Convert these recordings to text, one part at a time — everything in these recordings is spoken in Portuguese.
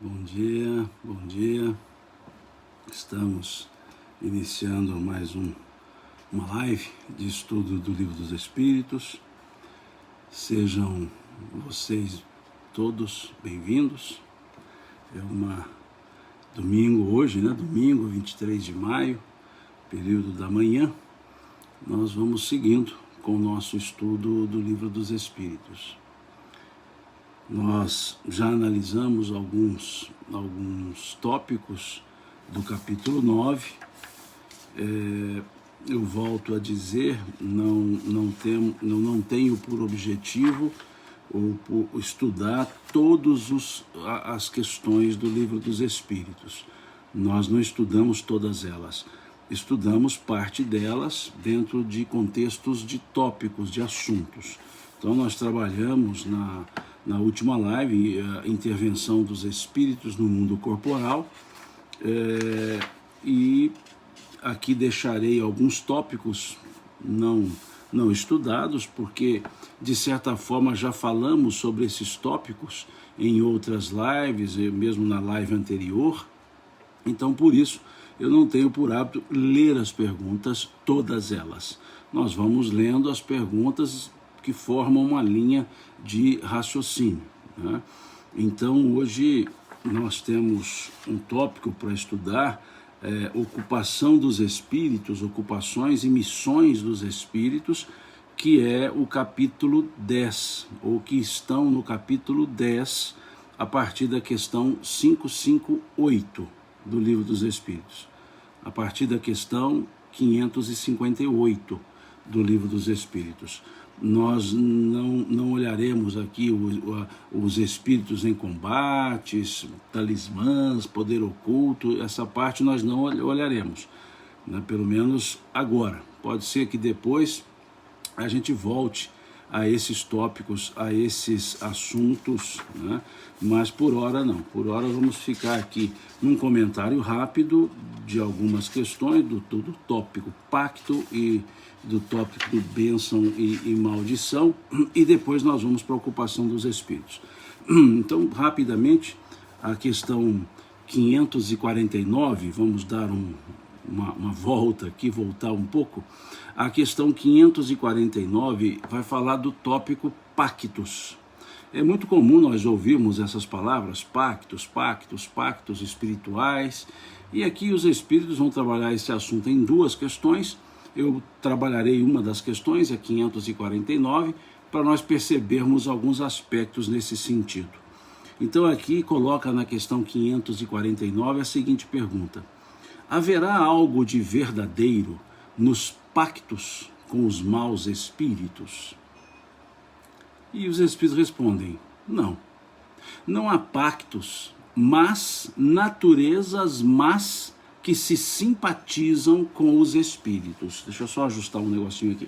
Bom dia, bom dia. Estamos iniciando mais uma live de estudo do Livro dos Espíritos. Sejam vocês todos bem-vindos. É domingo hoje, né? Domingo 23 de maio, período da manhã. Nós vamos seguindo com o nosso estudo do Livro dos Espíritos. Nós já analisamos alguns tópicos do capítulo 9. Eu volto a dizer, não tenho por objetivo ou por estudar todas as questões do Livro dos Espíritos. Nós não estudamos todas elas. Estudamos parte delas dentro de contextos de tópicos, de assuntos. Então nós trabalhamos na última live, a intervenção dos espíritos no mundo corporal, e aqui deixarei alguns tópicos não estudados, porque de certa forma já falamos sobre esses tópicos em outras lives, mesmo na live anterior. Então por isso eu não tenho por hábito ler as perguntas, todas elas. Nós vamos lendo as perguntas que formam uma linha de raciocínio, né? Então hoje nós temos um tópico para estudar, ocupação dos espíritos, ocupações e missões dos espíritos, que é o capítulo 10, ou que estão no capítulo 10, a partir da questão 558 do Livro dos Espíritos, a partir da questão 558 do Livro dos Espíritos. Nós não olharemos aqui os espíritos em combates, talismãs, poder oculto, essa parte nós não olharemos, né? Pelo menos agora. Pode ser que depois a gente volte a esses tópicos, a esses assuntos, né? Mas por hora não. Por hora vamos ficar aqui num comentário rápido de algumas questões do tópico pacto e do tópico do bênção e maldição, e depois nós vamos para a ocupação dos espíritos. Então, rapidamente, a questão 549, vamos dar uma volta aqui, voltar um pouco. A questão 549 vai falar do tópico pactos. É muito comum nós ouvirmos essas palavras, pactos espirituais, e aqui os espíritos vão trabalhar esse assunto em duas questões. Eu trabalharei uma das questões, a 549, para nós percebermos alguns aspectos nesse sentido. Então aqui coloca na questão 549 a seguinte pergunta: haverá algo de verdadeiro nos pactos com os maus espíritos? E os espíritos respondem: não. Não há pactos, mas naturezas más que se simpatizam com os espíritos. Deixa eu só ajustar um negocinho aqui.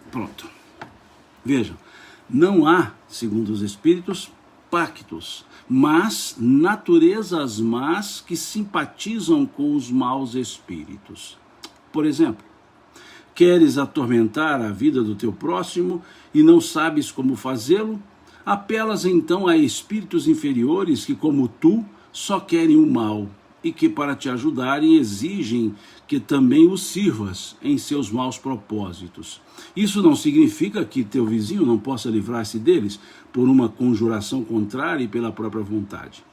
Pronto. Vejam, não há, segundo os espíritos, pactos, mas naturezas más que simpatizam com os maus espíritos. Por exemplo, queres atormentar a vida do teu próximo e não sabes como fazê-lo? Apelas então a espíritos inferiores que, como tu, só querem o mal e que, para te ajudarem, exigem que também os sirvas em seus maus propósitos. Isso não significa que teu vizinho não possa livrar-se deles por uma conjuração contrária e pela própria vontade.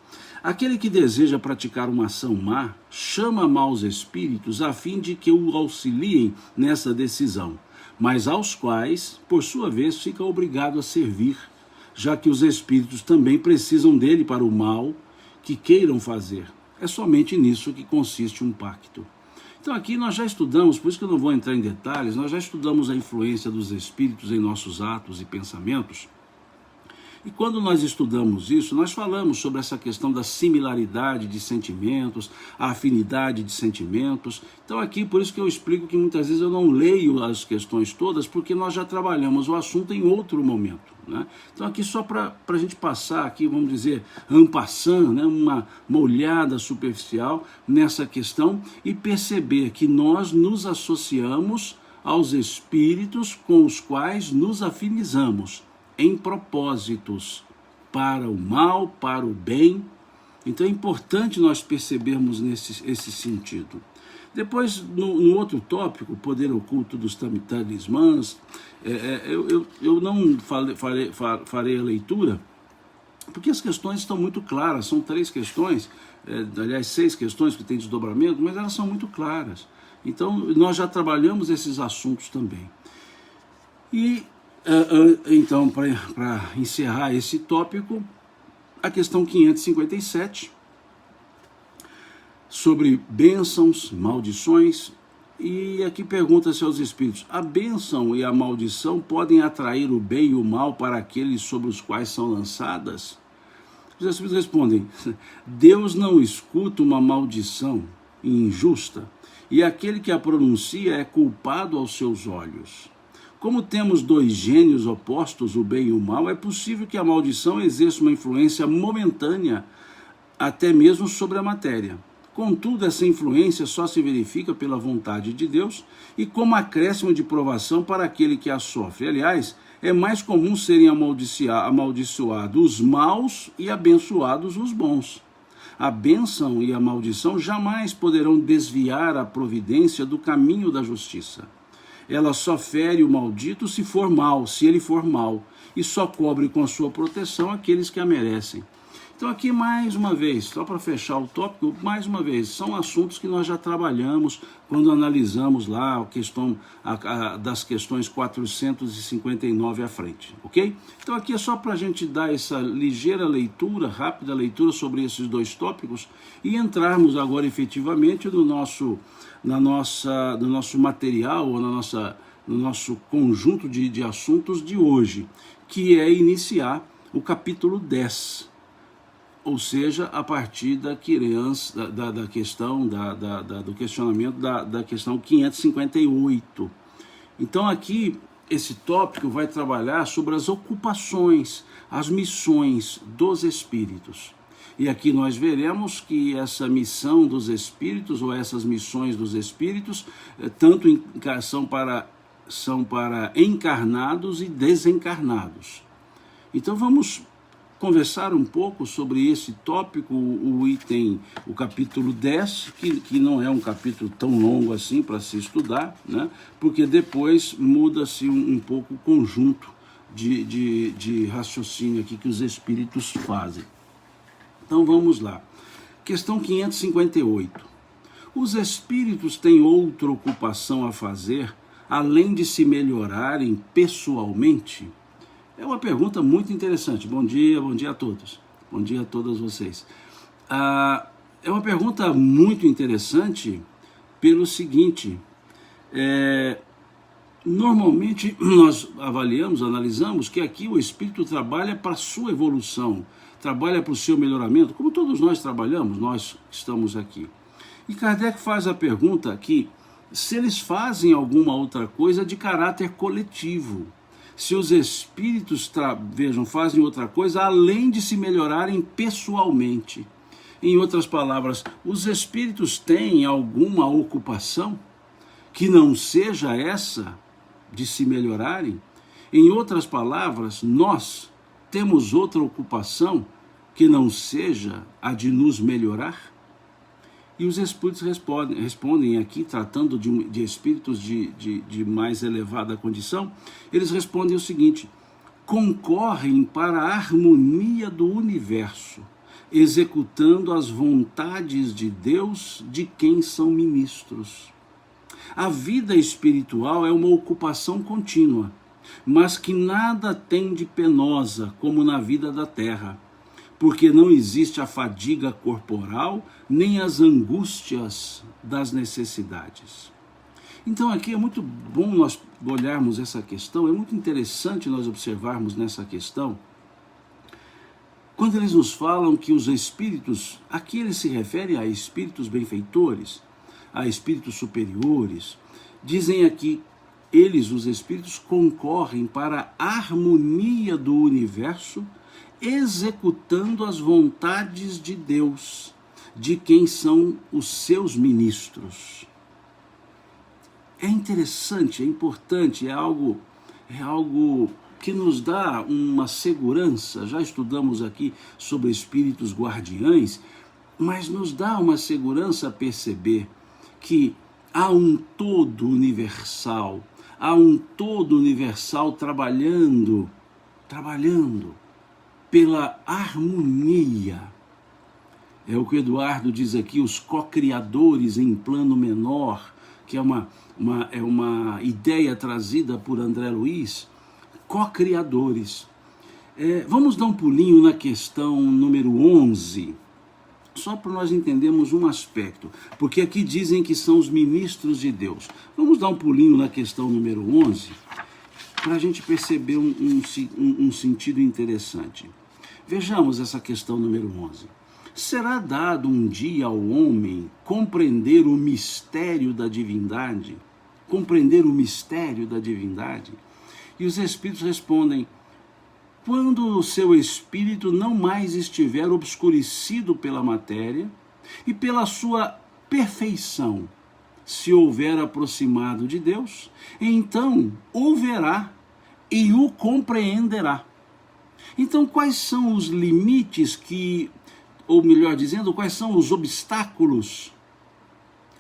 Aquele que deseja praticar uma ação má chama maus espíritos a fim de que o auxiliem nessa decisão, mas aos quais, por sua vez, fica obrigado a servir, já que os espíritos também precisam dele para o mal que queiram fazer. É somente nisso que consiste um pacto. Então aqui nós já estudamos, por isso que eu não vou entrar em detalhes, nós já estudamos a influência dos espíritos em nossos atos e pensamentos. E quando nós estudamos isso, nós falamos sobre essa questão da similaridade de sentimentos, a afinidade de sentimentos. Então aqui, por isso que eu explico que muitas vezes eu não leio as questões todas, porque nós já trabalhamos o assunto em outro momento, né? Então aqui só para a gente passar aqui, vamos dizer, en passant, né? uma olhada superficial nessa questão e perceber que nós nos associamos aos espíritos com os quais nos afinizamos em propósitos para o mal, para o bem. Então é importante nós percebermos esse sentido. Depois, no outro tópico, o poder oculto dos talismãs, eu não farei a leitura, porque as questões estão muito claras, são 3 questões, aliás 6 questões que têm desdobramento, mas elas são muito claras. Então nós já trabalhamos esses assuntos também. E então, para encerrar esse tópico, a questão 557, sobre bênçãos, maldições, e aqui pergunta-se aos espíritos: a bênção e a maldição podem atrair o bem e o mal para aqueles sobre os quais são lançadas? Os espíritos respondem: Deus não escuta uma maldição injusta, e aquele que a pronuncia é culpado aos seus olhos. Como temos 2 gênios opostos, o bem e o mal, é possível que a maldição exerça uma influência momentânea, até mesmo sobre a matéria. Contudo, essa influência só se verifica pela vontade de Deus e como acréscimo de provação para aquele que a sofre. Aliás, é mais comum serem amaldiçoados os maus e abençoados os bons. A bênção e a maldição jamais poderão desviar a providência do caminho da justiça. Ela só fere o maldito se ele for mal, e só cobre com a sua proteção aqueles que a merecem. Então aqui mais uma vez, só para fechar o tópico, mais uma vez, são assuntos que nós já trabalhamos quando analisamos lá a questão das questões 459 à frente, ok? Então aqui é só para a gente dar essa ligeira leitura, rápida leitura sobre esses 2 tópicos e entrarmos agora efetivamente no nosso material, ou no nosso conjunto de assuntos de hoje, que é iniciar o capítulo 10. Ou seja, a partir da questão, do questionamento da questão 558. Então aqui, esse tópico vai trabalhar sobre as ocupações, as missões dos espíritos. E aqui nós veremos que essa missão dos espíritos, ou essas missões dos espíritos, tanto são para encarnados e desencarnados. Então vamos conversar um pouco sobre esse tópico, o capítulo 10, que não é um capítulo tão longo assim para se estudar, né? Porque depois muda-se um pouco o conjunto de raciocínio aqui que os espíritos fazem. Então vamos lá. Questão 558. Os espíritos têm outra ocupação a fazer, além de se melhorarem pessoalmente? É uma pergunta muito interessante. Bom dia a todos. Bom dia a todas vocês. É uma pergunta muito interessante pelo seguinte: normalmente nós analisamos que aqui o espírito trabalha para a sua evolução, trabalha para o seu melhoramento, como todos nós trabalhamos, nós que estamos aqui. E Kardec faz a pergunta aqui, se eles fazem alguma outra coisa de caráter coletivo. Se os espíritos fazem outra coisa além de se melhorarem pessoalmente. Em outras palavras, os espíritos têm alguma ocupação que não seja essa de se melhorarem? Em outras palavras, nós temos outra ocupação que não seja a de nos melhorar? E os espíritos respondem aqui, tratando de espíritos de mais elevada condição, eles respondem o seguinte: concorrem para a harmonia do universo, executando as vontades de Deus de quem são ministros. A vida espiritual é uma ocupação contínua, mas que nada tem de penosa como na vida da terra, porque não existe a fadiga corporal, nem as angústias das necessidades. Então aqui é muito bom nós olharmos essa questão, é muito interessante nós observarmos nessa questão, quando eles nos falam que os espíritos, aqui eles se referem a espíritos benfeitores, a espíritos superiores, dizem aqui, eles, os espíritos, concorrem para a harmonia do universo, executando as vontades de Deus, de quem são os seus ministros. É interessante, é importante, é algo que nos dá uma segurança. Já estudamos aqui sobre espíritos guardiães, mas nos dá uma segurança a perceber que há um todo universal, trabalhando pela harmonia. É o que o Eduardo diz aqui, os co-criadores em plano menor, que é uma ideia trazida por André Luiz, co-criadores. Vamos dar um pulinho na questão número 11, só para nós entendermos um aspecto, porque aqui dizem que são os ministros de Deus. Vamos dar um pulinho na questão número 11, para a gente perceber um sentido interessante. Vejamos essa questão número 11. Será dado um dia ao homem compreender o mistério da divindade? Compreender o mistério da divindade? E os espíritos respondem: quando o seu espírito não mais estiver obscurecido pela matéria e pela sua perfeição se houver aproximado de Deus, então o verá e o compreenderá. Então, quais são os limites ou melhor dizendo, quais são os obstáculos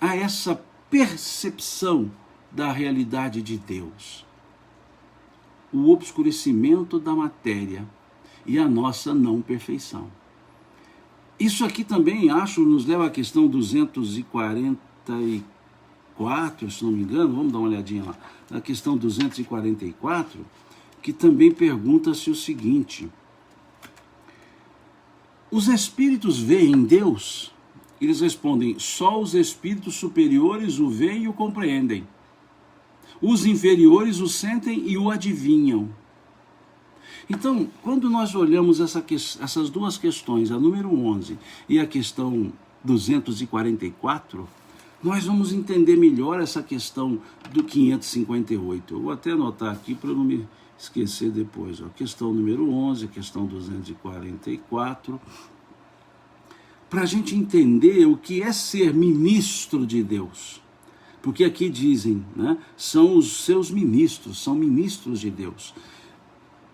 a essa percepção da realidade de Deus? O obscurecimento da matéria e a nossa não perfeição. Isso aqui também, acho, nos leva à questão 244, se não me engano, vamos dar uma olhadinha lá, na questão 244, que também pergunta-se o seguinte: os espíritos veem Deus? Eles respondem: só os espíritos superiores o veem e o compreendem. Os inferiores o sentem e o adivinham. Então, quando nós olhamos essas duas questões, a número 11 e a questão 244, nós vamos entender melhor essa questão do 558. Eu vou até anotar aqui para não me esquecer depois. Questão número 11, questão 244, para a gente entender o que é ser ministro de Deus. Porque aqui dizem, né, são os seus ministros, são ministros de Deus.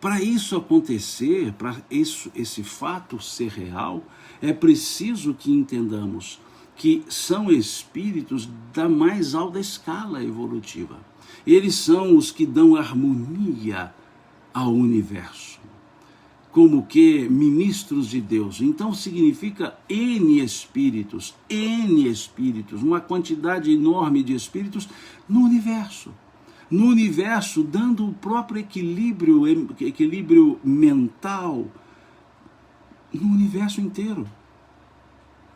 Para isso acontecer, para esse fato ser real, é preciso que entendamos que são espíritos da mais alta escala evolutiva. Eles são os que dão harmonia ao universo, como que ministros de Deus. Então significa N espíritos, uma quantidade enorme de espíritos no universo. No universo, dando o próprio equilíbrio mental no universo inteiro.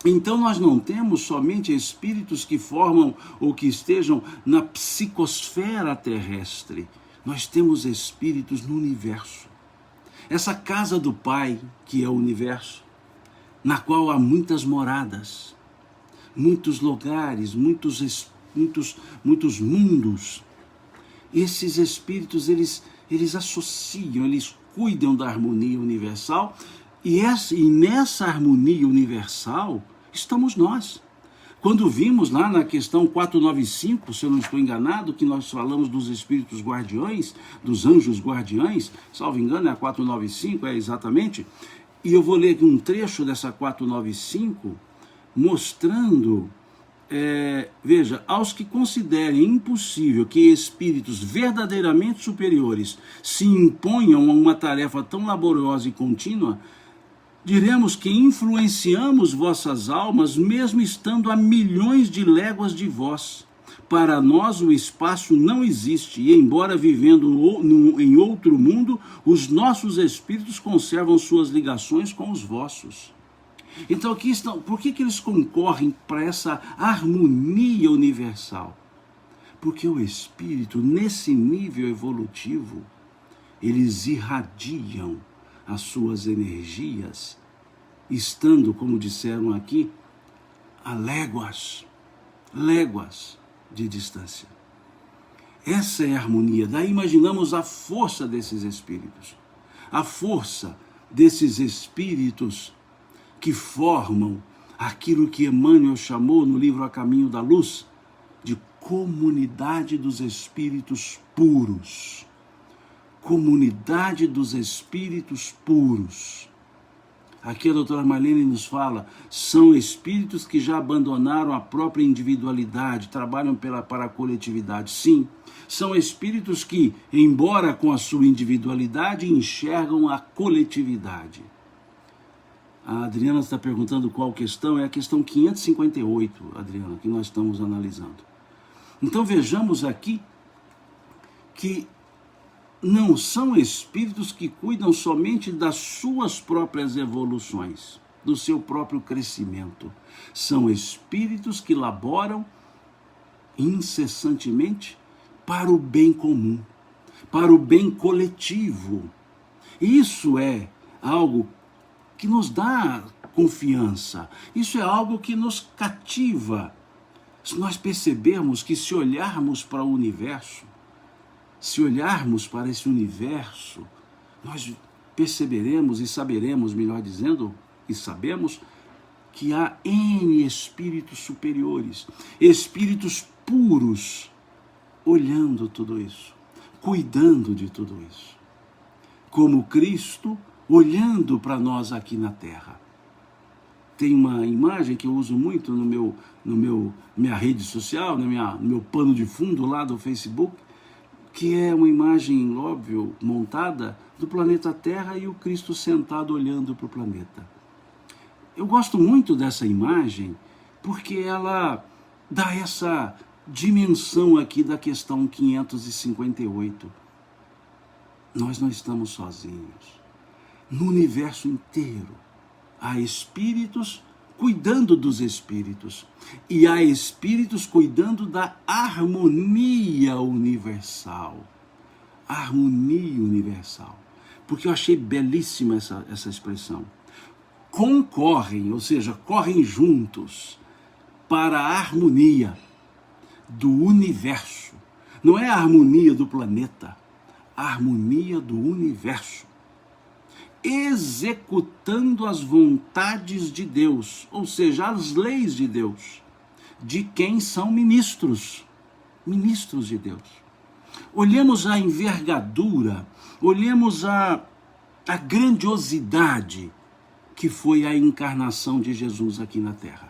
Então nós não temos somente espíritos que formam ou que estejam na psicosfera terrestre. Nós temos espíritos no universo. Essa casa do Pai, que é o universo, na qual há muitas moradas, muitos lugares, muitos mundos. Esses espíritos, eles associam, eles cuidam da harmonia universal, e nessa harmonia universal estamos nós. Quando vimos lá na questão 495, se eu não estou enganado, que nós falamos dos espíritos guardiões, dos anjos guardiães, salvo engano é a 495, exatamente, e eu vou ler aqui um trecho dessa 495, mostrando, veja, aos que considerem impossível que espíritos verdadeiramente superiores se imponham a uma tarefa tão laboriosa e contínua, diremos que influenciamos vossas almas, mesmo estando a milhões de léguas de vós. Para nós o espaço não existe, e embora vivendo em outro mundo, os nossos espíritos conservam suas ligações com os vossos. Então aqui estão, por que eles concorrem para essa harmonia universal? Porque o espírito, nesse nível evolutivo, eles irradiam as suas energias, estando, como disseram aqui, a léguas de distância. Essa é a harmonia. Daí imaginamos a força desses espíritos, a força desses espíritos que formam aquilo que Emmanuel chamou no livro A Caminho da Luz de comunidade dos espíritos puros. comunidade dos espíritos puros. Aqui a doutora Marlene nos fala, são espíritos que já abandonaram a própria individualidade, trabalham para a coletividade. Sim, são espíritos que, embora com a sua individualidade, enxergam a coletividade. A Adriana está perguntando qual questão, é a questão 558, Adriana, que nós estamos analisando. Então vejamos aqui que não são espíritos que cuidam somente das suas próprias evoluções, do seu próprio crescimento. São espíritos que laboram incessantemente para o bem comum, para o bem coletivo. Isso é algo que nos dá confiança, isso é algo que nos cativa. Se nós percebermos que se olharmos para o universo, se olharmos para esse universo, nós perceberemos e saberemos, melhor dizendo, e sabemos, que há N espíritos superiores, espíritos puros, olhando tudo isso, cuidando de tudo isso. Como Cristo, olhando para nós aqui na Terra. Tem uma imagem que eu uso muito minha rede social, no meu pano de fundo lá do Facebook, que é uma imagem, óbvio, montada do planeta Terra e o Cristo sentado olhando para o planeta. Eu gosto muito dessa imagem porque ela dá essa dimensão aqui da questão 558. Nós não estamos sozinhos. No universo inteiro há espíritos cuidando dos espíritos e há espíritos cuidando da harmonia universal. Harmonia universal. Porque eu achei belíssima essa expressão. Concorrem, ou seja, correm juntos para a harmonia do universo. Não é a harmonia do planeta, a harmonia do universo. Executando as vontades de Deus, ou seja, as leis de Deus, de quem são ministros de Deus. Olhemos a envergadura, olhemos a grandiosidade que foi a encarnação de Jesus aqui na Terra.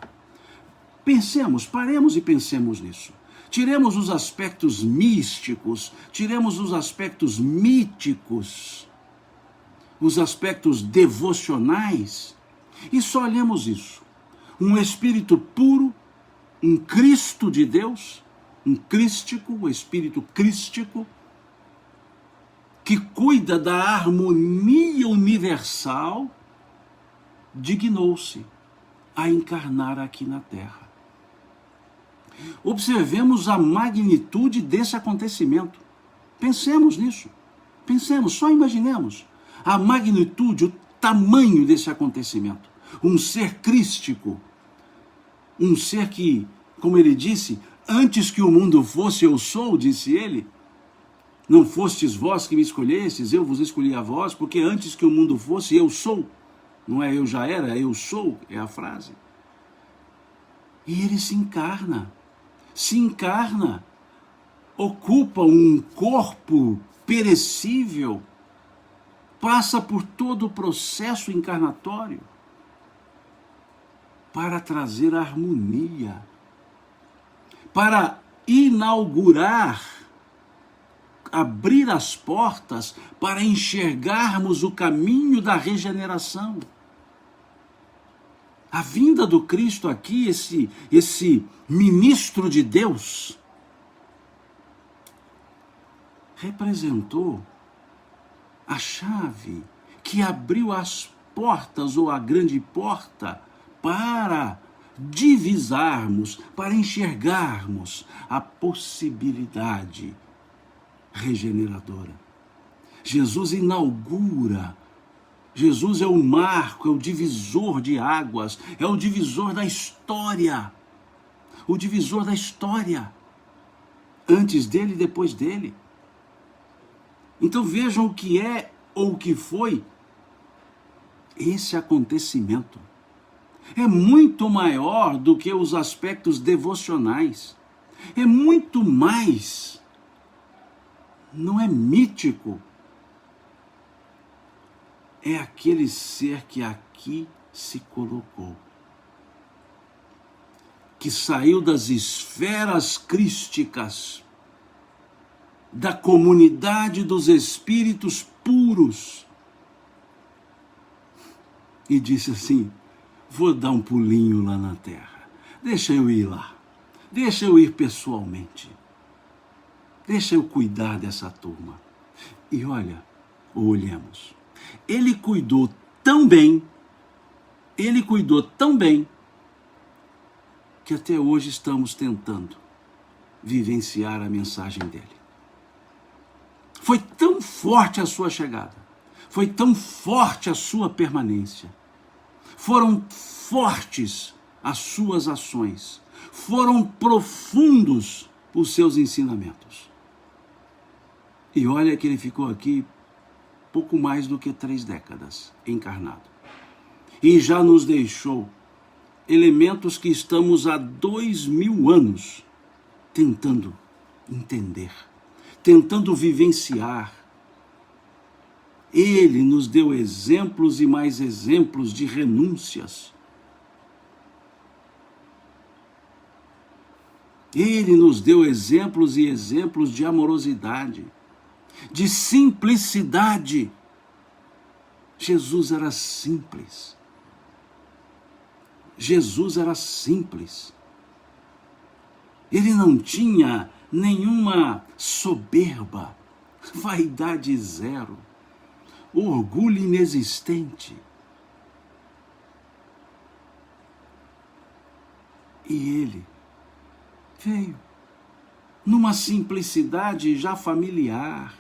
Paremos e pensemos nisso. Tiremos os aspectos místicos, tiremos os aspectos míticos, os aspectos devocionais, e só olhemos isso. Um espírito puro, um Cristo de Deus, um crístico, um espírito crístico, que cuida da harmonia universal, dignou-se a encarnar aqui na Terra. Observemos a magnitude desse acontecimento. Pensemos nisso. Pensemos, só imaginemos a magnitude, o tamanho desse acontecimento. Um ser crístico, um ser que, como ele disse, antes que o mundo fosse, eu sou, disse ele. Não fostes vós que me escolhestes, eu vos escolhi a vós, porque antes que o mundo fosse, eu sou. Não é eu já era, eu sou, é a frase. E ele se encarna, ocupa um corpo perecível, passa por todo o processo encarnatório para trazer harmonia, para inaugurar, abrir as portas para enxergarmos o caminho da regeneração. A vinda do Cristo aqui, esse ministro de Deus, representou a chave que abriu as portas, ou a grande porta, para divisarmos, para enxergarmos a possibilidade regeneradora. Jesus inaugura. Jesus é o marco, é o divisor de águas, é o divisor da história. O divisor da história. Antes dele e depois dele. Então vejam o que é ou o que foi esse acontecimento. É muito maior do que os aspectos devocionais. É muito mais. Não é mítico, é aquele ser que aqui se colocou, que saiu das esferas crísticas, da comunidade dos espíritos puros, e disse assim: vou dar um pulinho lá na terra, deixa eu ir lá, deixa eu ir pessoalmente, deixa eu cuidar dessa turma. E olha, olhemos, ele cuidou tão bem, que até hoje estamos tentando vivenciar a mensagem dele. Foi tão forte a sua chegada, foi tão forte a sua permanência, foram fortes as suas ações, foram profundos os seus ensinamentos. E olha que ele ficou aqui pouco mais do que 3 décadas encarnado. E já nos deixou elementos que estamos há 2000 anos tentando entender, tentando vivenciar. Ele nos deu exemplos e mais exemplos de renúncias. Ele nos deu exemplos e exemplos de amorosidade, de simplicidade. Jesus era simples. Jesus era simples. Ele não tinha nenhuma soberba, vaidade zero, orgulho inexistente. E ele veio numa simplicidade já familiar,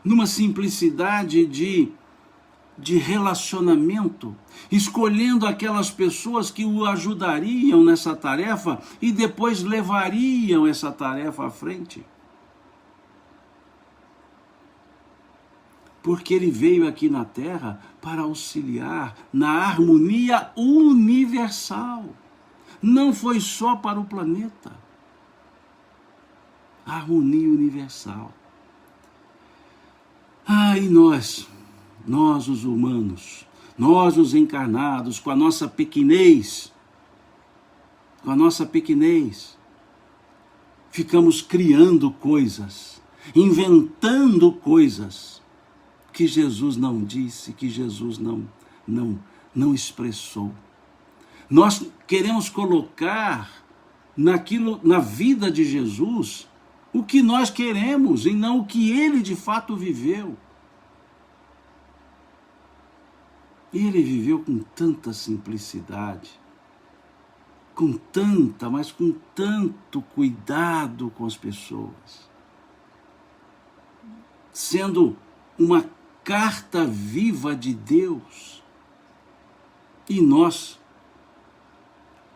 numa simplicidade de relacionamento, escolhendo aquelas pessoas que o ajudariam nessa tarefa e depois levariam essa tarefa à frente. Porque ele veio aqui na Terra para auxiliar na harmonia universal. Não foi só para o planeta. A harmonia universal. E nós os humanos, nós os encarnados, com a nossa pequenez, ficamos criando coisas, inventando coisas que Jesus não disse, que Jesus não expressou. Nós queremos colocar na vida de Jesus o que nós queremos e não o que ele de fato viveu. E ele viveu com tanta simplicidade, mas com tanto cuidado com as pessoas, sendo uma carta viva de Deus. E nós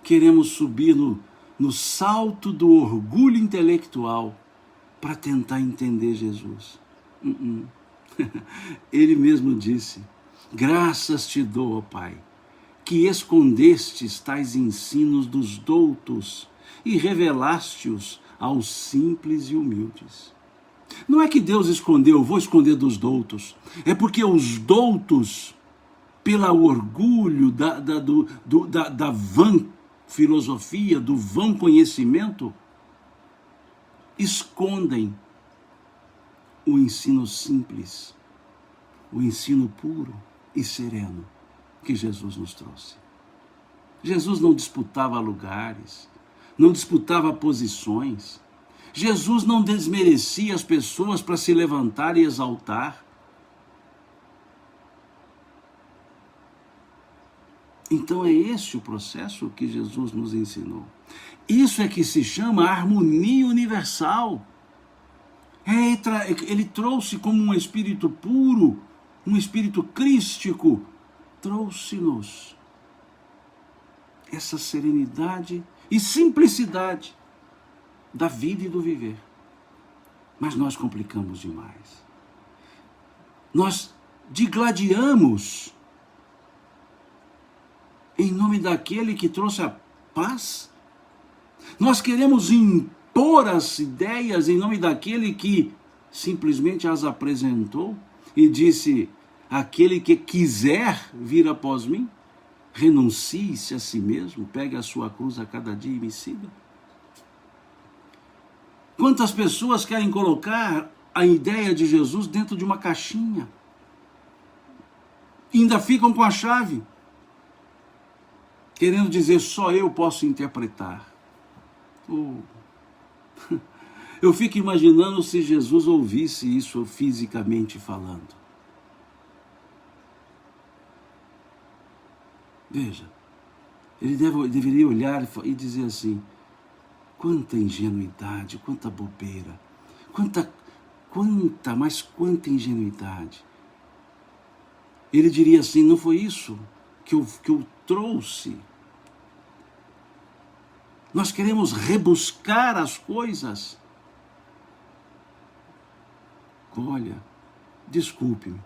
queremos subir no salto do orgulho intelectual para tentar entender Jesus. Ele mesmo disse: graças te dou, ó Pai, que escondestes tais ensinos dos doutos e revelaste-os aos simples e humildes. Não é que Deus escondeu, vou esconder dos doutos. É porque os doutos, pelo orgulho da vã filosofia, do vão conhecimento, escondem o ensino simples, o ensino puro e sereno que Jesus nos trouxe. Jesus não disputava lugares, não disputava posições. Jesus não desmerecia as pessoas para se levantar e exaltar. Então é esse o processo que Jesus nos ensinou. Isso é que se chama harmonia universal. Ele trouxe como um espírito puro, um espírito crístico, trouxe-nos essa serenidade e simplicidade da vida e do viver. Mas nós complicamos demais. Nós digladiamos em nome daquele que trouxe a paz. Nós queremos impor as ideias em nome daquele que simplesmente as apresentou e disse: aquele que quiser vir após mim, renuncie-se a si mesmo, pegue a sua cruz a cada dia e me siga. Quantas pessoas querem colocar a ideia de Jesus dentro de uma caixinha? E ainda ficam com a chave, querendo dizer, só eu posso interpretar. Eu fico imaginando se Jesus ouvisse isso fisicamente falando. Veja, ele deveria olhar e dizer assim, quanta ingenuidade, quanta bobeira, mas quanta ingenuidade. Ele diria assim, não foi isso que eu trouxe. Nós queremos rebuscar as coisas. Olha, desculpe-me,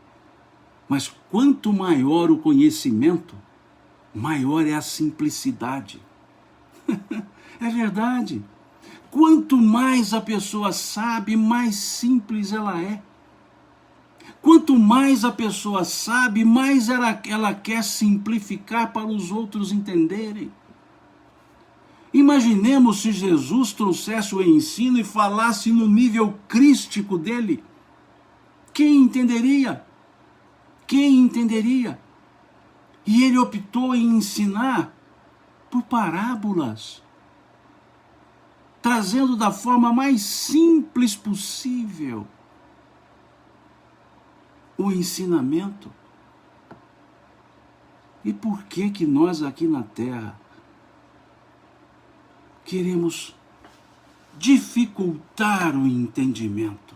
mas quanto maior o conhecimento, maior é a simplicidade. É verdade. Quanto mais a pessoa sabe, mais simples ela é. Quanto mais a pessoa sabe, mais ela quer simplificar para os outros entenderem. Imaginemos se Jesus trouxesse o ensino e falasse no nível crístico dele. Quem entenderia? Quem entenderia? E ele optou em ensinar por parábolas, trazendo da forma mais simples possível o ensinamento. E por que nós aqui na Terra queremos dificultar o entendimento?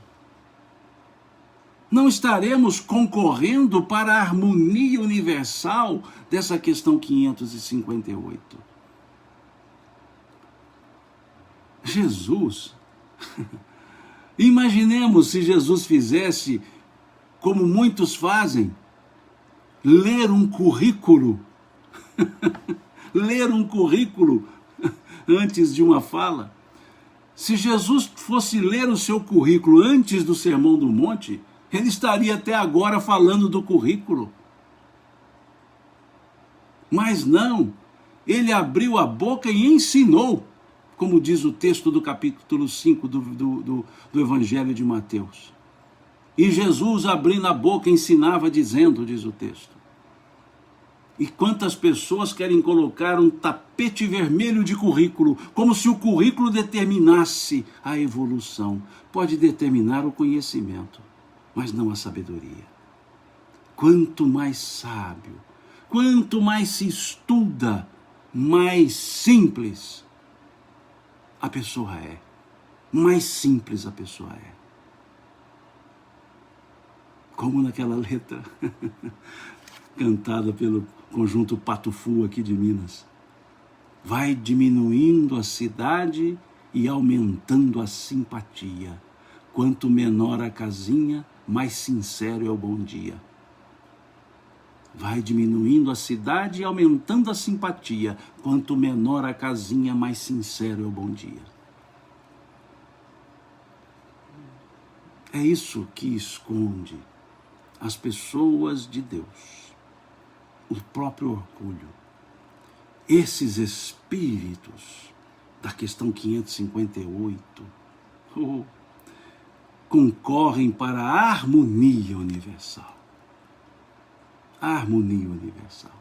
Não estaremos concorrendo para a harmonia universal dessa questão 558. Jesus, imaginemos se Jesus fizesse como muitos fazem, ler um currículo, ler um currículo antes de uma fala. Se Jesus fosse ler o seu currículo antes do Sermão do Monte, ele estaria até agora falando do currículo. Mas não, ele abriu a boca e ensinou, como diz o texto do capítulo 5 do Evangelho de Mateus. E Jesus, abrindo a boca, ensinava dizendo, diz o texto. E quantas pessoas querem colocar um tapete vermelho de currículo, como se o currículo determinasse a evolução. Pode determinar o conhecimento, mas não a sabedoria. Quanto mais sábio, quanto mais se estuda, mais simples a pessoa é. Mais simples a pessoa é. Como naquela letra cantada pelo conjunto Pato Fu aqui de Minas. Vai diminuindo a cidade e aumentando a simpatia. Quanto menor a casinha, mais sincero é o bom dia. Vai diminuindo a cidade e aumentando a simpatia. Quanto menor a casinha, mais sincero é o bom dia. É isso que esconde as pessoas de Deus, o próprio orgulho. Esses espíritos da questão 558 concorrem para a harmonia universal. A harmonia universal.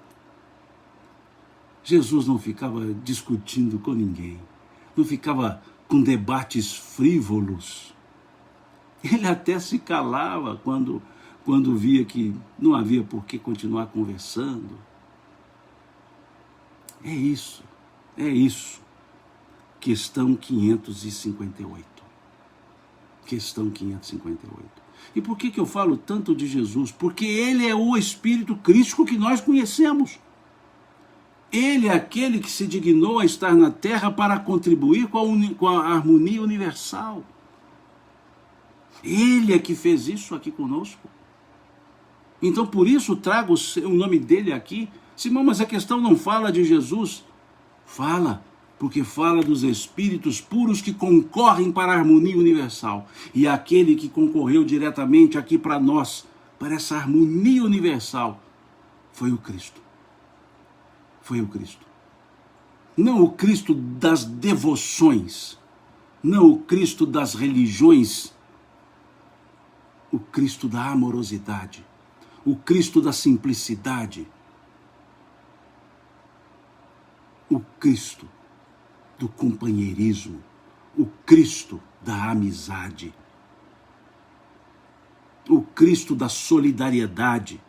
Jesus não ficava discutindo com ninguém, não ficava com debates frívolos. Ele até se calava quando via que não havia por que continuar conversando. É isso. Questão 558. Questão 558. E por que eu falo tanto de Jesus? Porque ele é o Espírito Crístico que nós conhecemos. Ele é aquele que se dignou a estar na Terra para contribuir com a harmonia universal. Ele é que fez isso aqui conosco. Então, por isso, trago o nome dele aqui. Simão, mas a questão não fala de Jesus. Fala, porque fala dos espíritos puros que concorrem para a harmonia universal. E aquele que concorreu diretamente aqui para nós, para essa harmonia universal, foi o Cristo. Foi o Cristo. Não o Cristo das devoções, não o Cristo das religiões, o Cristo da amorosidade, o Cristo da simplicidade, o Cristo do companheirismo, o Cristo da amizade, o Cristo da solidariedade.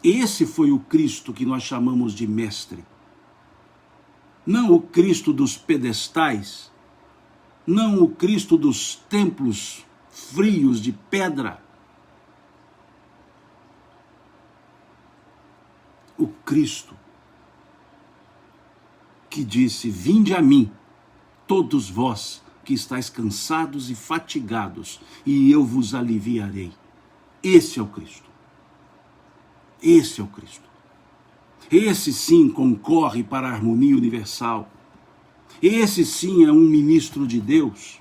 Esse foi o Cristo que nós chamamos de mestre. Não o Cristo dos pedestais, não o Cristo dos templos frios de pedra. O Cristo que disse: vinde a mim, todos vós que estáis cansados e fatigados, e eu vos aliviarei. Esse é o Cristo. Esse é o Cristo. Esse sim concorre para a harmonia universal. Esse sim é um ministro de Deus.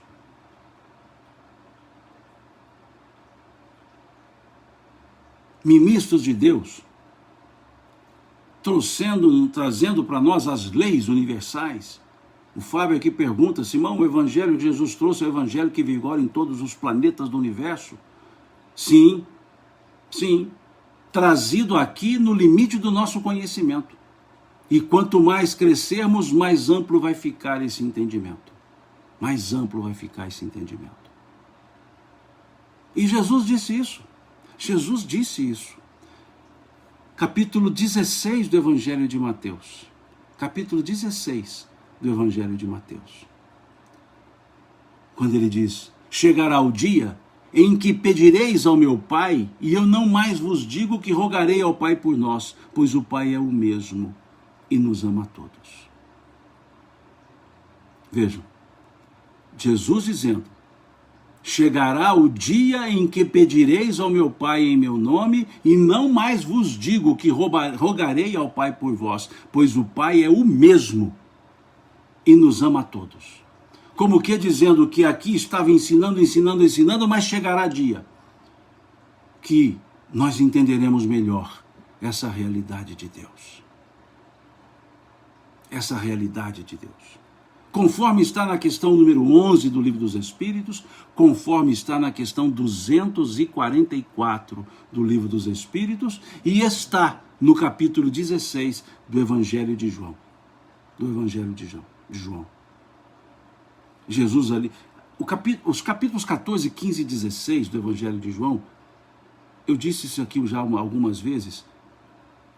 Ministros de Deus, trazendo para nós as leis universais. O Fábio aqui pergunta: Simão, o evangelho que Jesus trouxe é o evangelho que vigora em todos os planetas do universo? Sim, sim. Trazido aqui no limite do nosso conhecimento. E quanto mais crescermos, mais amplo vai ficar esse entendimento. Mais amplo vai ficar esse entendimento. E Jesus disse isso. Jesus disse isso. Capítulo 16 do Evangelho de Mateus. Capítulo 16 do Evangelho de Mateus. Quando ele diz: chegará o dia em que pedireis ao meu Pai, e eu não mais vos digo que rogarei ao Pai por nós, pois o Pai é o mesmo e nos ama a todos. Vejam, Jesus dizendo: chegará o dia em que pedireis ao meu Pai em meu nome, e não mais vos digo que rogarei ao Pai por vós, pois o Pai é o mesmo e nos ama a todos. Como que dizendo que aqui estava ensinando, mas chegará dia que nós entenderemos melhor essa realidade de Deus. Essa realidade de Deus. Conforme está na questão número 11 do Livro dos Espíritos, conforme está na questão 244 do Livro dos Espíritos, e está no capítulo 16 do Evangelho de João. Do Evangelho de João. Jesus ali, os capítulos 14, 15 e 16 do Evangelho de João, eu disse isso aqui já algumas vezes,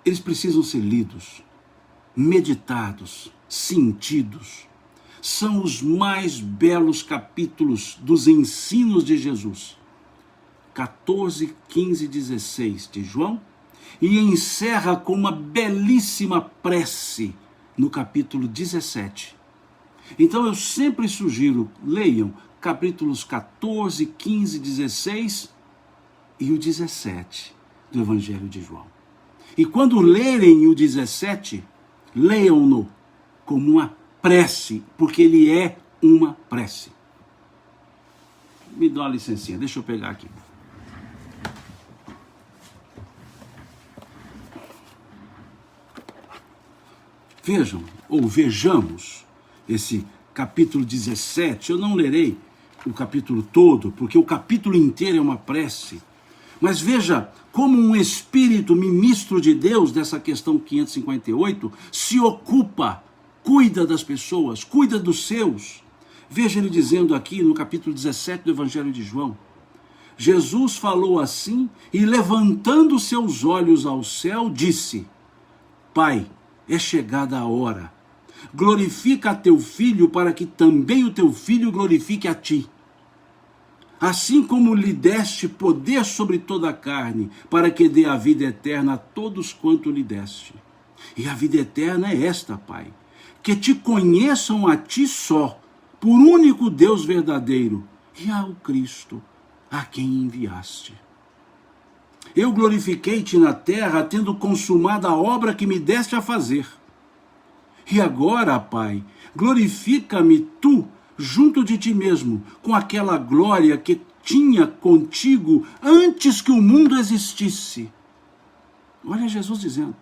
eles precisam ser lidos, meditados, sentidos. São os mais belos capítulos dos ensinos de Jesus. 14, 15 e 16 de João, e encerra com uma belíssima prece no capítulo 17. Então eu sempre sugiro, leiam capítulos 14, 15, 16 e o 17 do Evangelho de João. E quando lerem o 17, leiam-no como uma prece, porque ele é uma prece. Me dá uma licencinha, deixa eu pegar aqui. Vejam, ou vejamos, esse capítulo 17, eu não lerei o capítulo todo, porque o capítulo inteiro é uma prece, mas veja como um espírito ministro de Deus, dessa questão 558, se ocupa, cuida das pessoas, cuida dos seus. Veja ele dizendo aqui no capítulo 17 do Evangelho de João: Jesus falou assim, e levantando seus olhos ao céu, disse: Pai, é chegada a hora. Glorifica a teu filho, para que também o teu filho glorifique a ti. Assim como lhe deste poder sobre toda a carne, para que dê a vida eterna a todos quanto lhe deste. E a vida eterna é esta, Pai: que te conheçam a ti só, por único Deus verdadeiro, e ao Cristo, a quem enviaste. Eu glorifiquei-te na terra, tendo consumado a obra que me deste a fazer. E agora, Pai, glorifica-me tu junto de ti mesmo, com aquela glória que tinha contigo antes que o mundo existisse. Olha Jesus dizendo: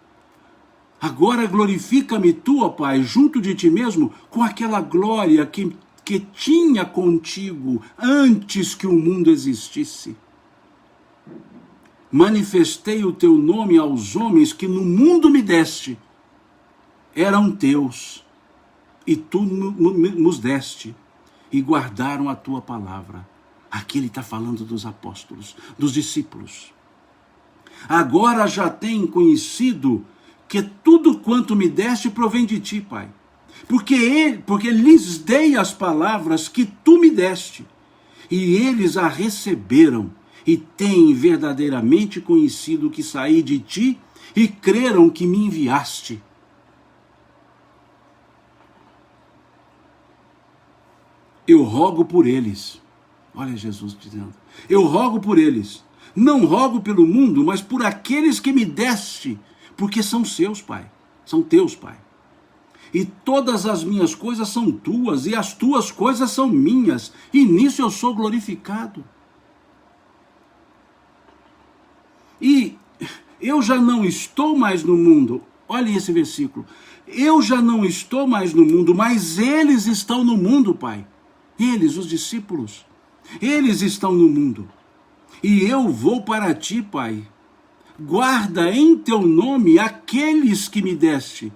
agora glorifica-me tu, ó Pai, junto de ti mesmo, com aquela glória que tinha contigo antes que o mundo existisse. Manifestei o teu nome aos homens que no mundo me deste. Eram teus, e tu nos deste, e guardaram a tua palavra. Aqui ele está falando dos apóstolos, dos discípulos. Agora já têm conhecido que tudo quanto me deste provém de ti, Pai. Porque lhes dei as palavras que tu me deste, e eles a receberam, e têm verdadeiramente conhecido que saí de ti, e creram que me enviaste. Eu rogo por eles. Olha Jesus dizendo: eu rogo por eles. Não rogo pelo mundo, mas por aqueles que me deste, porque são seus, Pai. São teus, Pai. E todas as minhas coisas são tuas, e as tuas coisas são minhas, e nisso eu sou glorificado. E eu já não estou mais no mundo. Olha esse versículo. Eu já não estou mais no mundo, mas eles estão no mundo, Pai. Eles, os discípulos, eles estão no mundo. E eu vou para ti, Pai. Guarda em teu nome aqueles que me deste,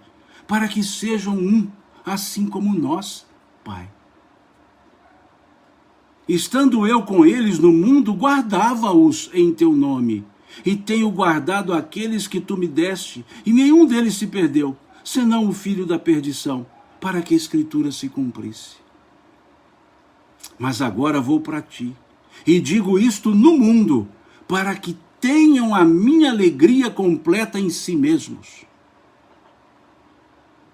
para que sejam um, assim como nós, Pai. Estando eu com eles no mundo, guardava-os em teu nome. E tenho guardado aqueles que tu me deste, e nenhum deles se perdeu, senão o filho da perdição, para que a Escritura se cumprisse. Mas agora vou para ti, e digo isto no mundo, para que tenham a minha alegria completa em si mesmos.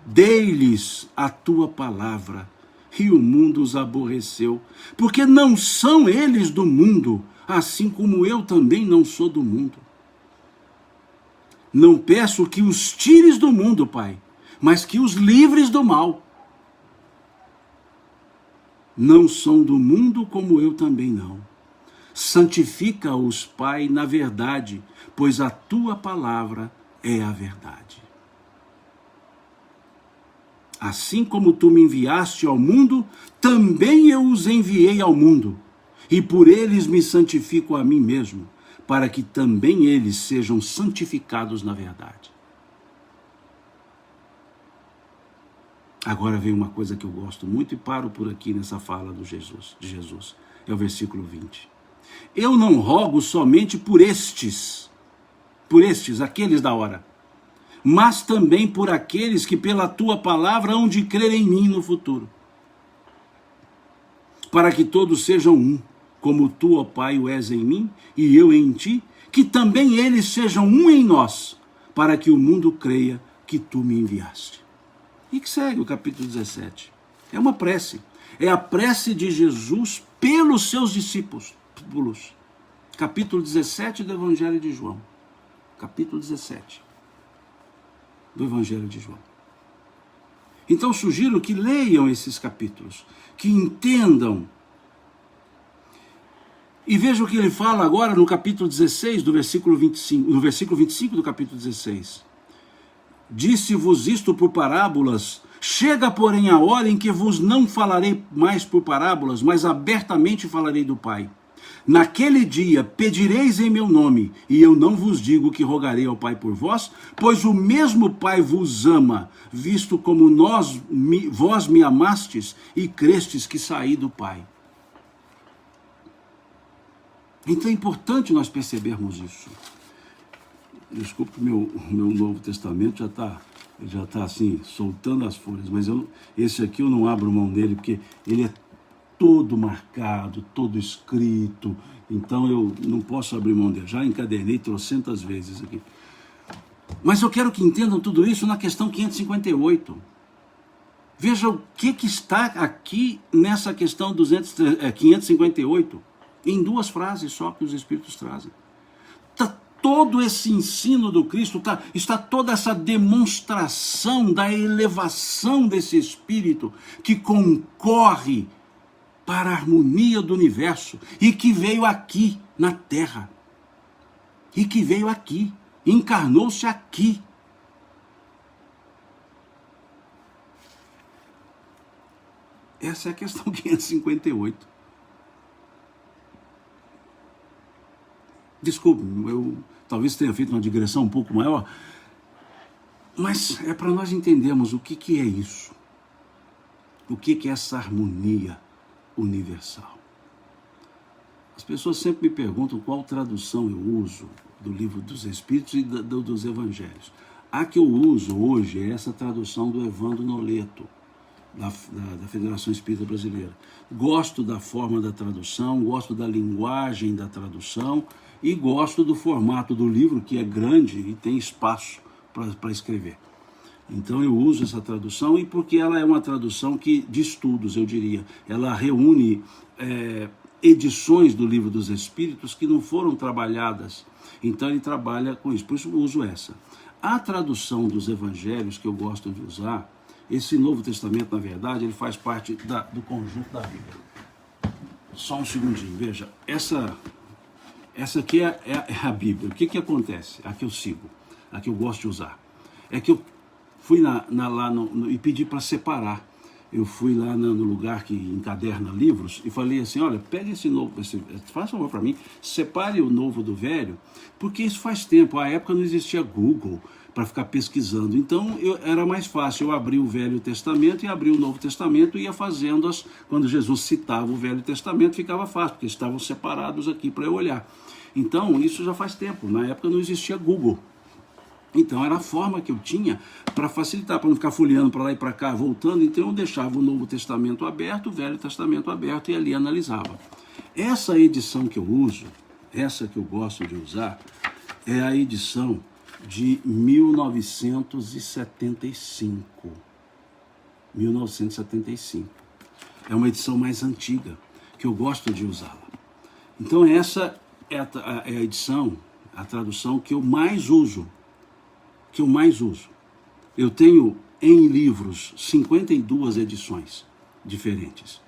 Dei-lhes a tua palavra, e o mundo os aborreceu, porque não são eles do mundo, assim como eu também não sou do mundo. Não peço que os tires do mundo, Pai, mas que os livres do mal. Não são do mundo como eu também não. Santifica-os, Pai, na verdade, pois a tua palavra é a verdade. Assim como tu me enviaste ao mundo, também eu os enviei ao mundo. E por eles me santifico a mim mesmo, para que também eles sejam santificados na verdade. Agora vem uma coisa que eu gosto muito e paro por aqui nessa fala de Jesus. É o versículo 20. Eu não rogo somente por estes, aqueles da hora, mas também por aqueles que pela tua palavra hão de crer em mim no futuro, para que todos sejam um, como tu, ó Pai, o és em mim, e eu em ti, que também eles sejam um em nós, para que o mundo creia que tu me enviaste. E que segue o capítulo 17. É uma prece. É a prece de Jesus pelos seus discípulos. Capítulo 17 do Evangelho de João. Capítulo 17 do Evangelho de João. Então sugiro que leiam esses capítulos, que entendam. E veja o que ele fala agora no capítulo 16, do versículo 25, no versículo 25 do capítulo 16. Disse-vos isto por parábolas, chega, porém, a hora em que vos não falarei mais por parábolas, mas abertamente falarei do Pai. Naquele dia pedireis em meu nome, e eu não vos digo que rogarei ao Pai por vós, pois o mesmo Pai vos ama, visto como vós me amastes e crestes que saí do Pai. Então é importante nós percebermos isso. Desculpe, o meu Novo Testamento já está assim, soltando as folhas, mas esse aqui eu não abro mão dele, porque ele é todo marcado, todo escrito, então eu não posso abrir mão dele. Já encadernei trocentas vezes aqui. Mas eu quero que entendam tudo isso na questão 558. Veja o que está aqui nessa questão 558, em duas frases só que os Espíritos trazem. Está todo esse ensino do Cristo, está toda essa demonstração da elevação desse Espírito que concorre para a harmonia do universo e que veio aqui na Terra. E que veio aqui, encarnou-se aqui. Essa é a questão 558. Desculpe, eu talvez tenha feito uma digressão um pouco maior, mas é para nós entendermos o que é isso. O que é essa harmonia universal? As pessoas sempre me perguntam qual tradução eu uso do Livro dos Espíritos e dos Evangelhos. A que eu uso hoje é essa tradução do Evandro Noleto, da Federação Espírita Brasileira. Gosto da forma da tradução, gosto da linguagem da tradução e gosto do formato do livro, que é grande e tem espaço para escrever. Então eu uso essa tradução, e porque ela é uma tradução de estudos, eu diria. Ela reúne edições do Livro dos Espíritos que não foram trabalhadas. Então ele trabalha com isso, por isso eu uso essa. A tradução dos Evangelhos que eu gosto de usar, esse Novo Testamento, na verdade, ele faz parte do conjunto da Bíblia. Só um segundinho, veja, essa aqui é a Bíblia. O que acontece? A que eu sigo, a que eu gosto de usar. É que eu fui lá e pedi para separar. Eu fui lá no lugar que encaderna livros e falei assim, olha, pega esse novo, faz favor para mim, separe o novo do velho, porque isso faz tempo, à época não existia Google para ficar pesquisando, então era mais fácil, eu abri o Velho Testamento e abri o Novo Testamento e ia fazendo quando Jesus citava o Velho Testamento ficava fácil, porque estavam separados aqui para eu olhar. Então isso já faz tempo, na época não existia Google. Então era a forma que eu tinha para facilitar, para não ficar folheando para lá e para cá, voltando. Então eu deixava o Novo Testamento aberto, o Velho Testamento aberto e ali analisava. Essa edição que eu uso, essa que eu gosto de usar, é a edição de 1975. 1975. É uma edição mais antiga, que eu gosto de usá-la. Então essa é a edição, a tradução que eu mais uso. Eu tenho em livros 52 edições diferentes.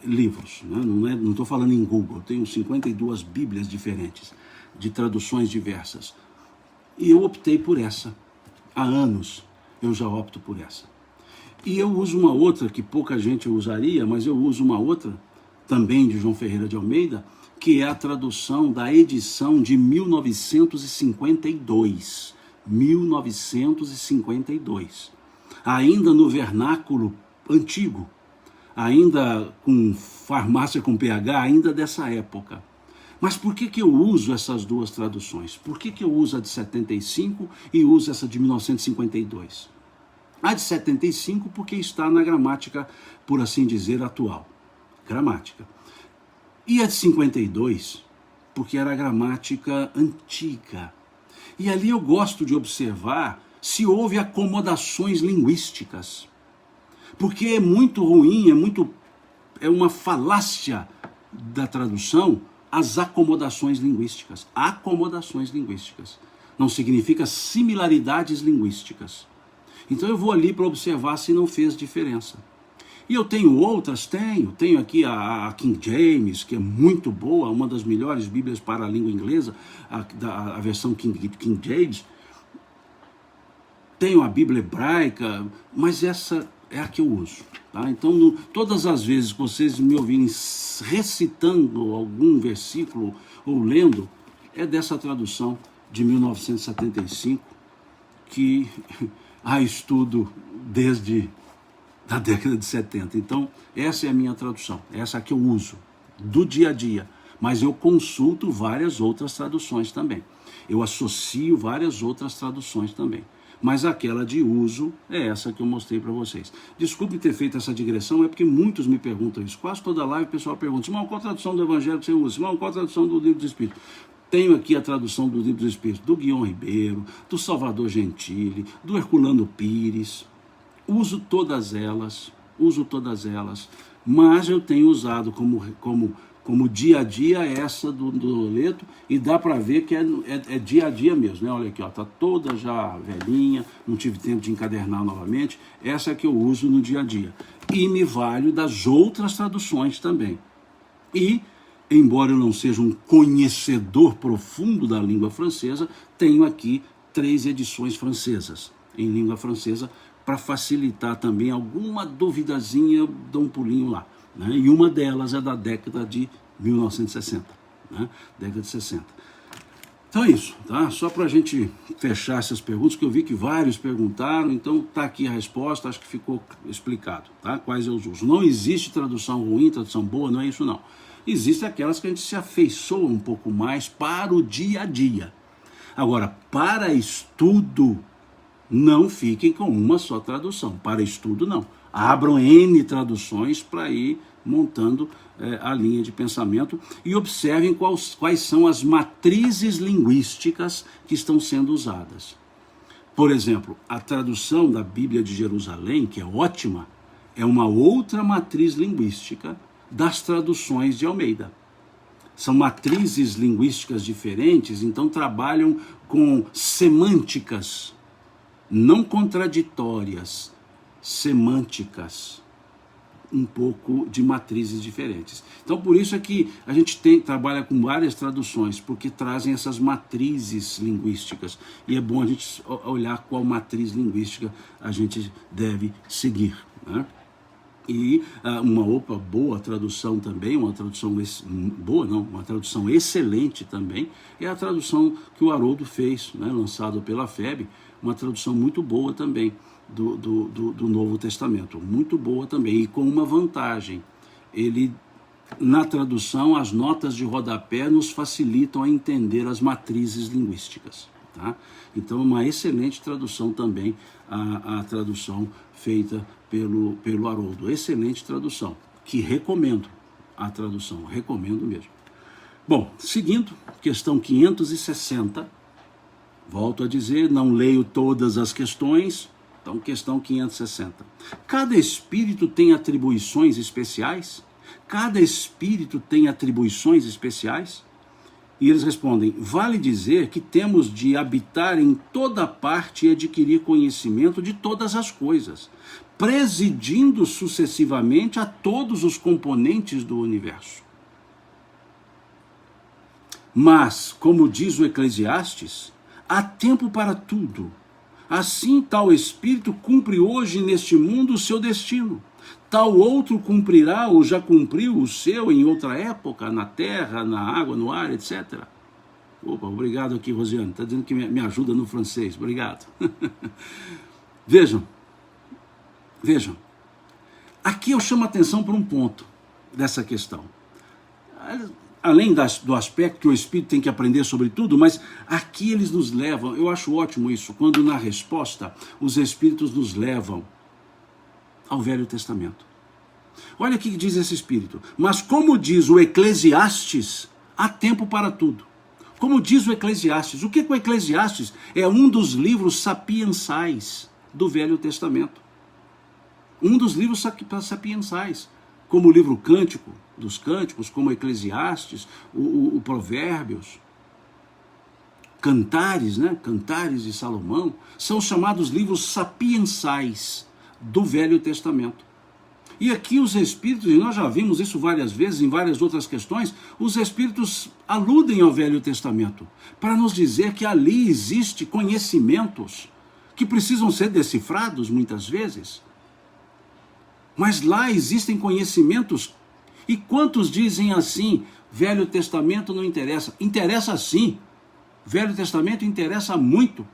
Livros, né? Não estou falando em Google, eu tenho 52 Bíblias diferentes, de traduções diversas. E eu optei por essa. Há anos eu já opto por essa. E eu uso uma outra que pouca gente usaria, mas eu uso uma outra, também de João Ferreira de Almeida, que é a tradução da edição de 1952. 1952, ainda no vernáculo antigo, ainda com farmácia com PH, ainda dessa época. Mas por que eu uso essas duas traduções? Por que eu uso a de 75 e uso essa de 1952? A de 75 porque está na gramática, por assim dizer, atual. Gramática. E a de 52 porque era a gramática antiga. E ali eu gosto de observar se houve acomodações linguísticas. Porque é muito ruim, é uma falácia da tradução as acomodações linguísticas. Acomodações linguísticas. Não significa similaridades linguísticas. Então eu vou ali para observar se não fez diferença. E eu tenho outras, tenho aqui a King James, que é muito boa, uma das melhores bíblias para a língua inglesa, a versão King James. Tenho a Bíblia hebraica, mas essa é a que eu uso. Tá? Então, todas as vezes que vocês me ouvirem recitando algum versículo ou lendo, é dessa tradução de 1975, que há estudo desde da década de 70. Então, essa é a minha tradução, essa que eu uso do dia a dia, mas eu consulto várias outras traduções também. Eu associo várias outras traduções também. Mas aquela de uso é essa que eu mostrei para vocês. Desculpe ter feito essa digressão, é porque muitos me perguntam isso. Quase toda live o pessoal pergunta, irmão, qual a tradução do Evangelho que você usa? Irmão, qual a tradução do Livro dos Espíritos? Tenho aqui a tradução do Livro dos Espíritos do Guion Ribeiro, do Salvador Gentili, do Herculano Pires. Uso todas elas, mas eu tenho usado como como dia a dia essa do Loreto, e dá para ver que é dia a dia mesmo, né? Olha aqui, ó, tá toda já velhinha, não tive tempo de encadernar novamente, essa é que eu uso no dia a dia. E me valho das outras traduções também. E, embora eu não seja um conhecedor profundo da língua francesa, tenho aqui 3 edições francesas, em língua francesa, para facilitar também alguma duvidazinha, dou um pulinho lá. Né? E uma delas é da década de 1960, né? Década de 60. Então é isso, tá? Só para a gente fechar essas perguntas, que eu vi que vários perguntaram, então tá aqui a resposta, acho que ficou explicado, tá? Quais eu uso. Não existe tradução ruim, tradução boa, não é isso não. Existem aquelas que a gente se afeiçoa um pouco mais para o dia a dia. Agora, para estudo, não fiquem com uma só tradução. Para estudo, não. Abram N traduções para ir montando a linha de pensamento e observem quais são as matrizes linguísticas que estão sendo usadas. Por exemplo, a tradução da Bíblia de Jerusalém, que é ótima, é uma outra matriz linguística das traduções de Almeida. São matrizes linguísticas diferentes, então trabalham com semânticas não contraditórias, semânticas, um pouco de matrizes diferentes. Então, por isso é que a gente trabalha com várias traduções, porque trazem essas matrizes linguísticas. E é bom a gente olhar qual matriz linguística a gente deve seguir, né? E uma outra boa tradução também, uma tradução boa não, uma tradução excelente também, é a tradução que o Haroldo fez, né, lançado pela FEB, uma tradução muito boa também do Novo Testamento, muito boa também, e com uma vantagem. Ele, na tradução, as notas de rodapé nos facilitam a entender as matrizes linguísticas. Tá? Então, uma excelente tradução também, a tradução feita pelo Haroldo. Excelente tradução, que recomendo a tradução, recomendo mesmo. Bom, seguindo, questão 560, volto a dizer, não leio todas as questões, então questão 560. Cada espírito tem atribuições especiais? Cada espírito tem atribuições especiais? E eles respondem, vale dizer que temos de habitar em toda parte e adquirir conhecimento de todas as coisas, presidindo sucessivamente a todos os componentes do universo. Mas, como diz o Eclesiastes, há tempo para tudo. Assim, tal espírito cumpre hoje neste mundo o seu destino. Tal outro cumprirá ou já cumpriu o seu em outra época, na terra, na água, no ar, etc. Opa, obrigado aqui, Rosiane. Está dizendo que me ajuda no francês. Obrigado. Vejam. Aqui eu chamo a atenção para um ponto dessa questão. Além do aspecto que o Espírito tem que aprender sobre tudo, mas aqui eles nos levam, eu acho ótimo isso, quando na resposta os Espíritos nos levam ao Velho Testamento. Olha o que diz esse Espírito. Mas como diz o Eclesiastes, há tempo para tudo. Como diz o Eclesiastes. O que o Eclesiastes é? Um dos livros sapiensais do Velho Testamento. Um dos livros sapiensais. Como o livro Cântico, dos Cânticos, como Eclesiastes, o Provérbios, Cantares, né? Cantares de Salomão, são chamados livros sapiensais do Velho Testamento. E aqui os Espíritos, e nós já vimos isso várias vezes em várias outras questões, os Espíritos aludem ao Velho Testamento, para nos dizer que ali existe conhecimentos que precisam ser decifrados muitas vezes, mas lá existem conhecimentos. E quantos dizem assim, Velho Testamento não interessa? Interessa sim, Velho Testamento interessa muito.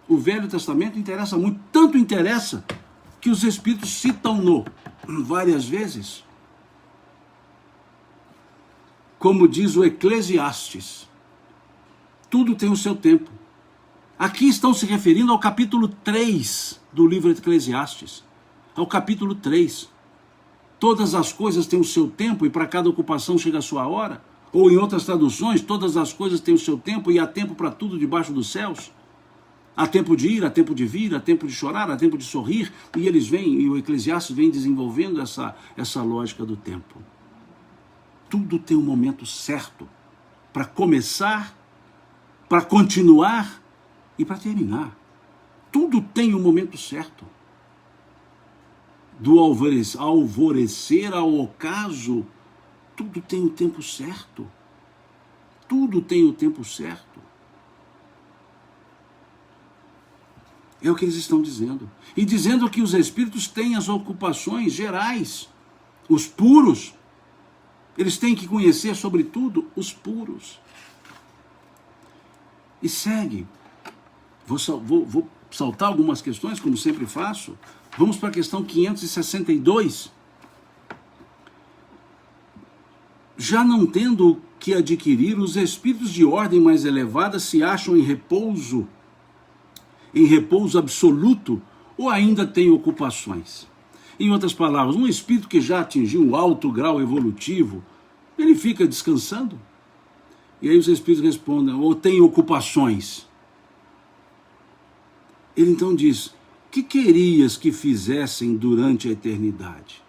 O Velho Testamento interessa muito, tanto interessa que os Espíritos citam-no várias vezes. Como diz o Eclesiastes, tudo tem o seu tempo. Aqui estão se referindo ao capítulo 3 do livro de Eclesiastes. Ao capítulo 3. Todas as coisas têm o seu tempo e para cada ocupação chega a sua hora. Ou em outras traduções, todas as coisas têm o seu tempo e há tempo para tudo debaixo dos céus. Há tempo de ir, há tempo de vir, há tempo de chorar, há tempo de sorrir. E eles vêm, e o Eclesiastes vem desenvolvendo essa lógica do tempo. Tudo tem um momento certo para começar, para continuar e para terminar. Tudo tem um momento certo. Do alvorecer ao ocaso, tudo tem o tempo certo. Tudo tem o tempo certo. É o que eles estão dizendo. E dizendo que os espíritos têm as ocupações gerais, os puros. Eles têm que conhecer, sobretudo, os puros. E segue. Vou saltar algumas questões, como sempre faço. Vamos para a questão 562. Já não tendo que adquirir, os espíritos de ordem mais elevada se acham em repouso absoluto, ou ainda têm ocupações. Em outras palavras, um espírito que já atingiu um alto grau evolutivo, ele fica descansando. E aí os espíritos respondem, ou tem ocupações. Ele então diz, que querias que fizessem durante a eternidade?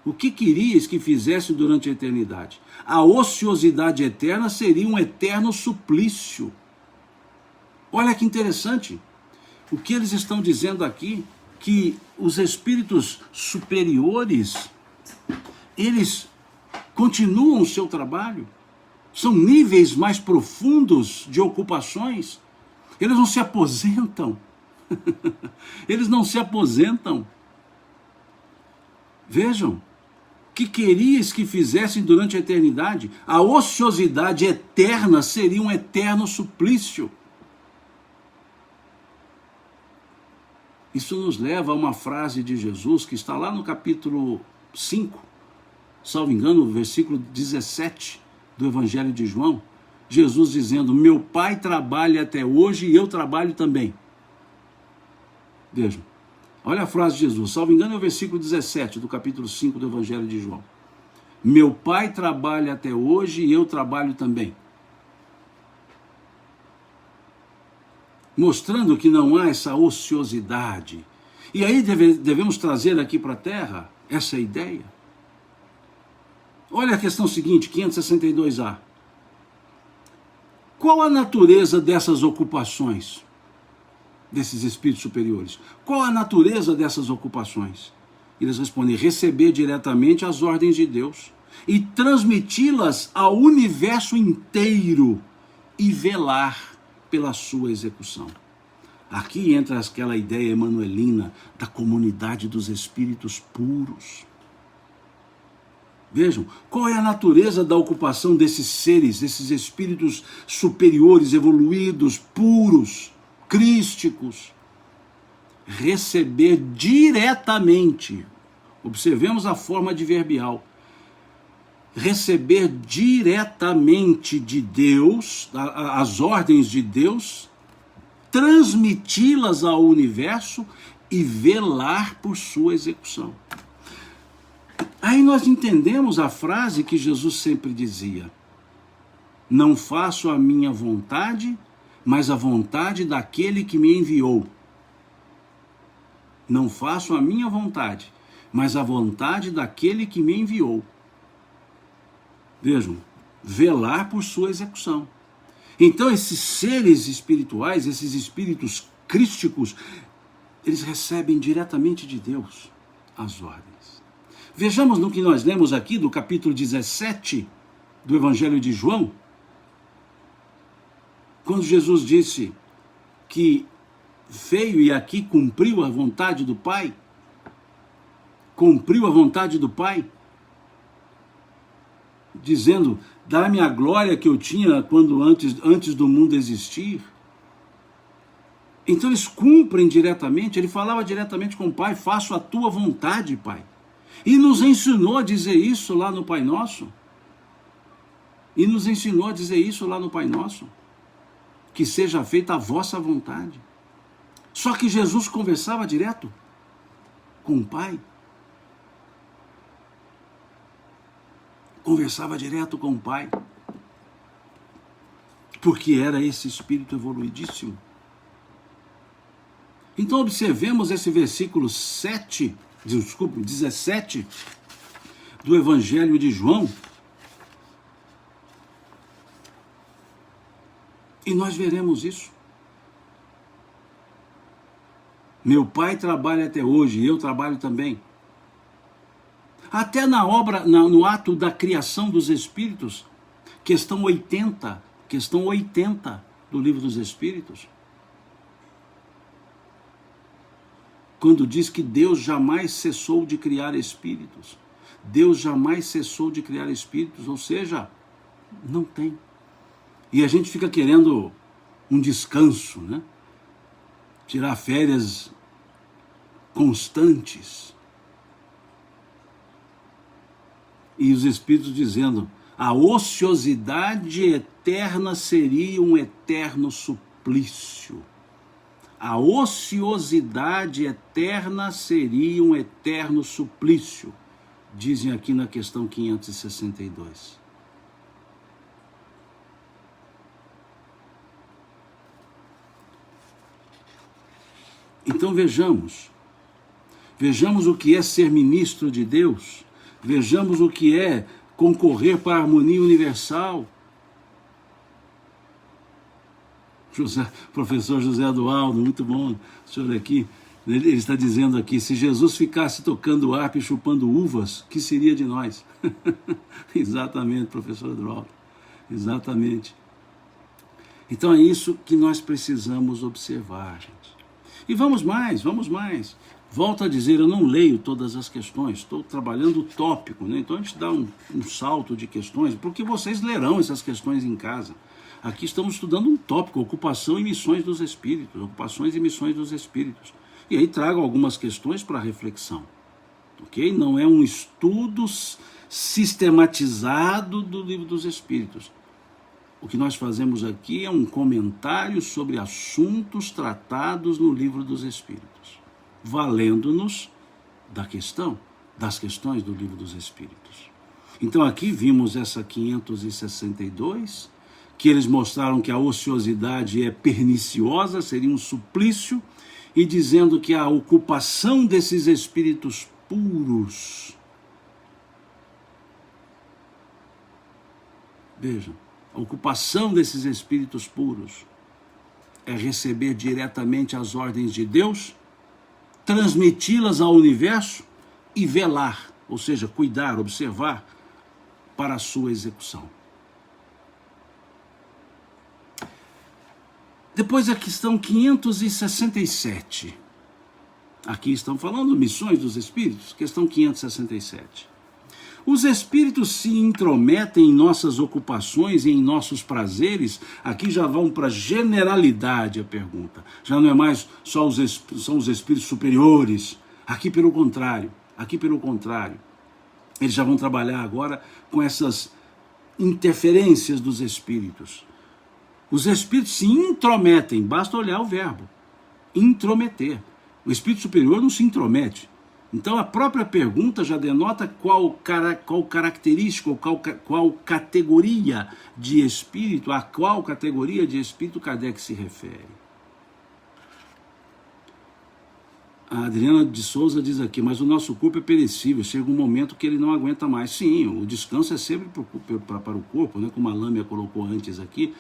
O que querias que fizessem durante a eternidade? A ociosidade eterna seria um eterno suplício. Olha que interessante. O que eles estão dizendo aqui, que os espíritos superiores, eles continuam o seu trabalho, são níveis mais profundos de ocupações, eles não se aposentam, eles não se aposentam. Vejam, que querias que fizessem durante a eternidade? A ociosidade eterna seria um eterno suplício. Isso nos leva a uma frase de Jesus que está lá no capítulo 5, salvo engano, no versículo 17 do Evangelho de João. Jesus dizendo, meu Pai trabalha até hoje e eu trabalho também. Vejam, olha a frase de Jesus, salvo engano é o versículo 17 do capítulo 5 do Evangelho de João. Meu Pai trabalha até hoje e eu trabalho também. Mostrando que não há essa ociosidade. E aí devemos trazer aqui para a Terra essa ideia. Olha a questão seguinte, 562A. Qual a natureza dessas ocupações, desses espíritos superiores? Qual a natureza dessas ocupações? Eles respondem, receber diretamente as ordens de Deus e transmiti-las ao universo inteiro e velar pela sua execução. Aqui entra aquela ideia emanuelina da comunidade dos espíritos puros. Vejam, qual é a natureza da ocupação desses seres, desses espíritos superiores, evoluídos, puros, crísticos? Receber diretamente, observemos a forma adverbial, receber diretamente de Deus, as ordens de Deus, transmiti-las ao universo e velar por sua execução. Aí nós entendemos a frase que Jesus sempre dizia, não faço a minha vontade, mas a vontade daquele que me enviou. Não faço a minha vontade, mas a vontade daquele que me enviou. Vejam, velar por sua execução. Então esses seres espirituais, esses espíritos crísticos, eles recebem diretamente de Deus as ordens. Vejamos no que nós lemos aqui do capítulo 17 do Evangelho de João, quando Jesus disse que veio e aqui cumpriu a vontade do Pai, cumpriu a vontade do Pai, dizendo, dá-me a glória que eu tinha quando antes do mundo existir. Então eles cumprem diretamente, ele falava diretamente com o Pai, faço a tua vontade, Pai. E nos ensinou a dizer isso lá no Pai Nosso. Que seja feita a vossa vontade. Só que Jesus conversava direto com o Pai. Conversava direto com o Pai, porque era esse espírito evoluidíssimo. Então observemos esse versículo 17 do Evangelho de João, E nós veremos isso. Meu pai trabalha até hoje, eu trabalho também. Até na obra, no ato da criação dos Espíritos, questão 80 do Livro dos Espíritos, quando diz que Deus jamais cessou de criar espíritos. Deus jamais cessou de criar espíritos, ou seja, não tem. E a gente fica querendo um descanso, né? Tirar férias constantes. E os espíritos dizendo, a ociosidade eterna seria um eterno suplício. A ociosidade eterna seria um eterno suplício, dizem aqui na questão 562. Então vejamos o que é ser ministro de Deus, vejamos o que é concorrer para a harmonia universal. Professor José Eduardo, muito bom o senhor aqui, ele está dizendo aqui, se Jesus ficasse tocando harpa e chupando uvas, que seria de nós? Exatamente, professor Eduardo, exatamente. Então é isso que nós precisamos observar, gente. E vamos mais. Volto a dizer, eu não leio todas as questões, estou trabalhando o tópico, né? Então a gente dá um salto de questões, porque vocês lerão essas questões em casa. Aqui estamos estudando um tópico, ocupação e missões dos espíritos, ocupações e missões dos espíritos. E aí trago algumas questões para reflexão, ok? Não é um estudo sistematizado do Livro dos Espíritos. O que nós fazemos aqui é um comentário sobre assuntos tratados no Livro dos Espíritos, valendo-nos das questões do Livro dos Espíritos. Então aqui vimos essa 562, que eles mostraram que a ociosidade é perniciosa, seria um suplício, e dizendo que a ocupação desses espíritos puros, vejam, a ocupação desses espíritos puros é receber diretamente as ordens de Deus, transmiti-las ao universo e velar, ou seja, cuidar, observar para a sua execução. Depois a questão 567. Aqui estão falando missões dos espíritos, questão 567. Os espíritos se intrometem em nossas ocupações e em nossos prazeres. Aqui já vão para a generalidade a pergunta. Já não é mais só são os espíritos superiores. Aqui pelo contrário. Eles já vão trabalhar agora com essas interferências dos espíritos. Os espíritos se intrometem, basta olhar o verbo, intrometer. O espírito superior não se intromete. Então a própria pergunta já denota qual característica, ou qual categoria de espírito, a qual categoria de espírito Kardec se refere. A Adriana de Souza diz aqui, mas o nosso corpo é perecível, chega um momento que ele não aguenta mais. Sim, o descanso é sempre para o corpo, né? Como a Lâmia colocou antes aqui,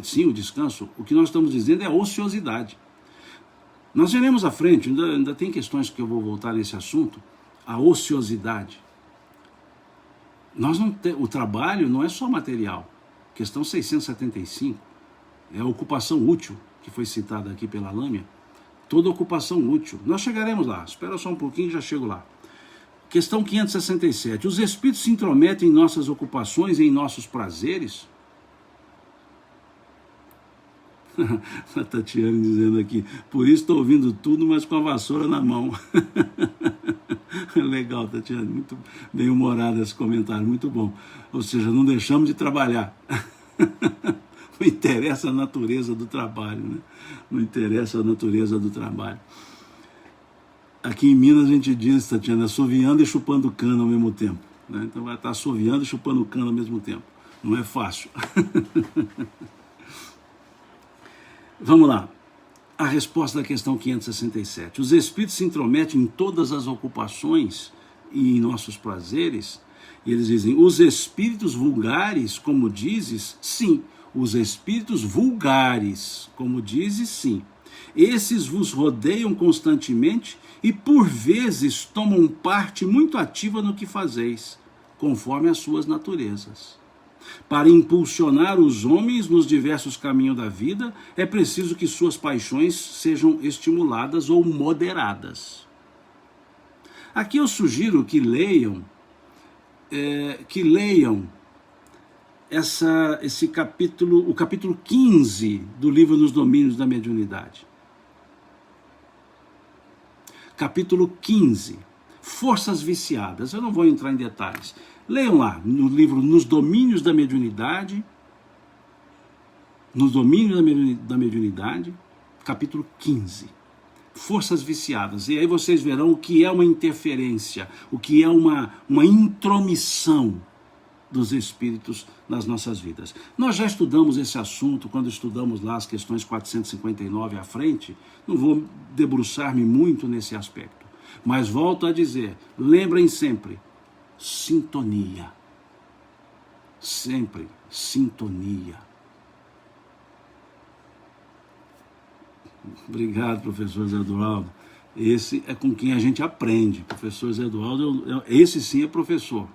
sim, o descanso, o que nós estamos dizendo é a ociosidade. Nós veremos à frente, ainda tem questões que eu vou voltar nesse assunto, a ociosidade. O trabalho não é só material, questão 675, é a ocupação útil, que foi citada aqui pela Lâmia, toda ocupação útil. Nós chegaremos lá, espera só um pouquinho e já chego lá. Questão 567. Os espíritos se intrometem em nossas ocupações e em nossos prazeres? A Tatiane dizendo aqui, por isso estou ouvindo tudo, mas com a vassoura na mão. Legal, Tatiane, muito bem humorado esse comentário, muito bom. Ou seja, não deixamos de trabalhar. Não interessa a natureza do trabalho, né? Não interessa a natureza do trabalho. Aqui em Minas a gente diz, Tatiana, assoviando e chupando cana ao mesmo tempo, né? Então vai estar assoviando e chupando cana ao mesmo tempo. Não é fácil. Vamos lá. A resposta da questão 567. Os espíritos se intrometem em todas as ocupações e em nossos prazeres. E eles dizem, os espíritos vulgares, como dizes, sim, os espíritos vulgares, como dizes, sim. Esses vos rodeiam constantemente e por vezes tomam parte muito ativa no que fazeis, conforme as suas naturezas. Para impulsionar os homens nos diversos caminhos da vida, é preciso que suas paixões sejam estimuladas ou moderadas. Aqui eu sugiro que leiam esse capítulo, o capítulo 15 do livro Nos Domínios da Mediunidade. Capítulo 15, Forças Viciadas. Eu não vou entrar em detalhes. Leiam lá, no livro Nos Domínios da Mediunidade, capítulo 15, Forças Viciadas. E aí vocês verão o que é uma interferência, o que é uma intromissão dos espíritos nas nossas vidas. Nós já estudamos esse assunto quando estudamos lá as questões 459 à frente, não vou debruçar-me muito nesse aspecto, mas volto a dizer, lembrem sempre, sintonia, sempre sintonia. Obrigado, professor Zé Eduardo. Esse é com quem a gente aprende, professor Zé Eduardo, esse sim é professor.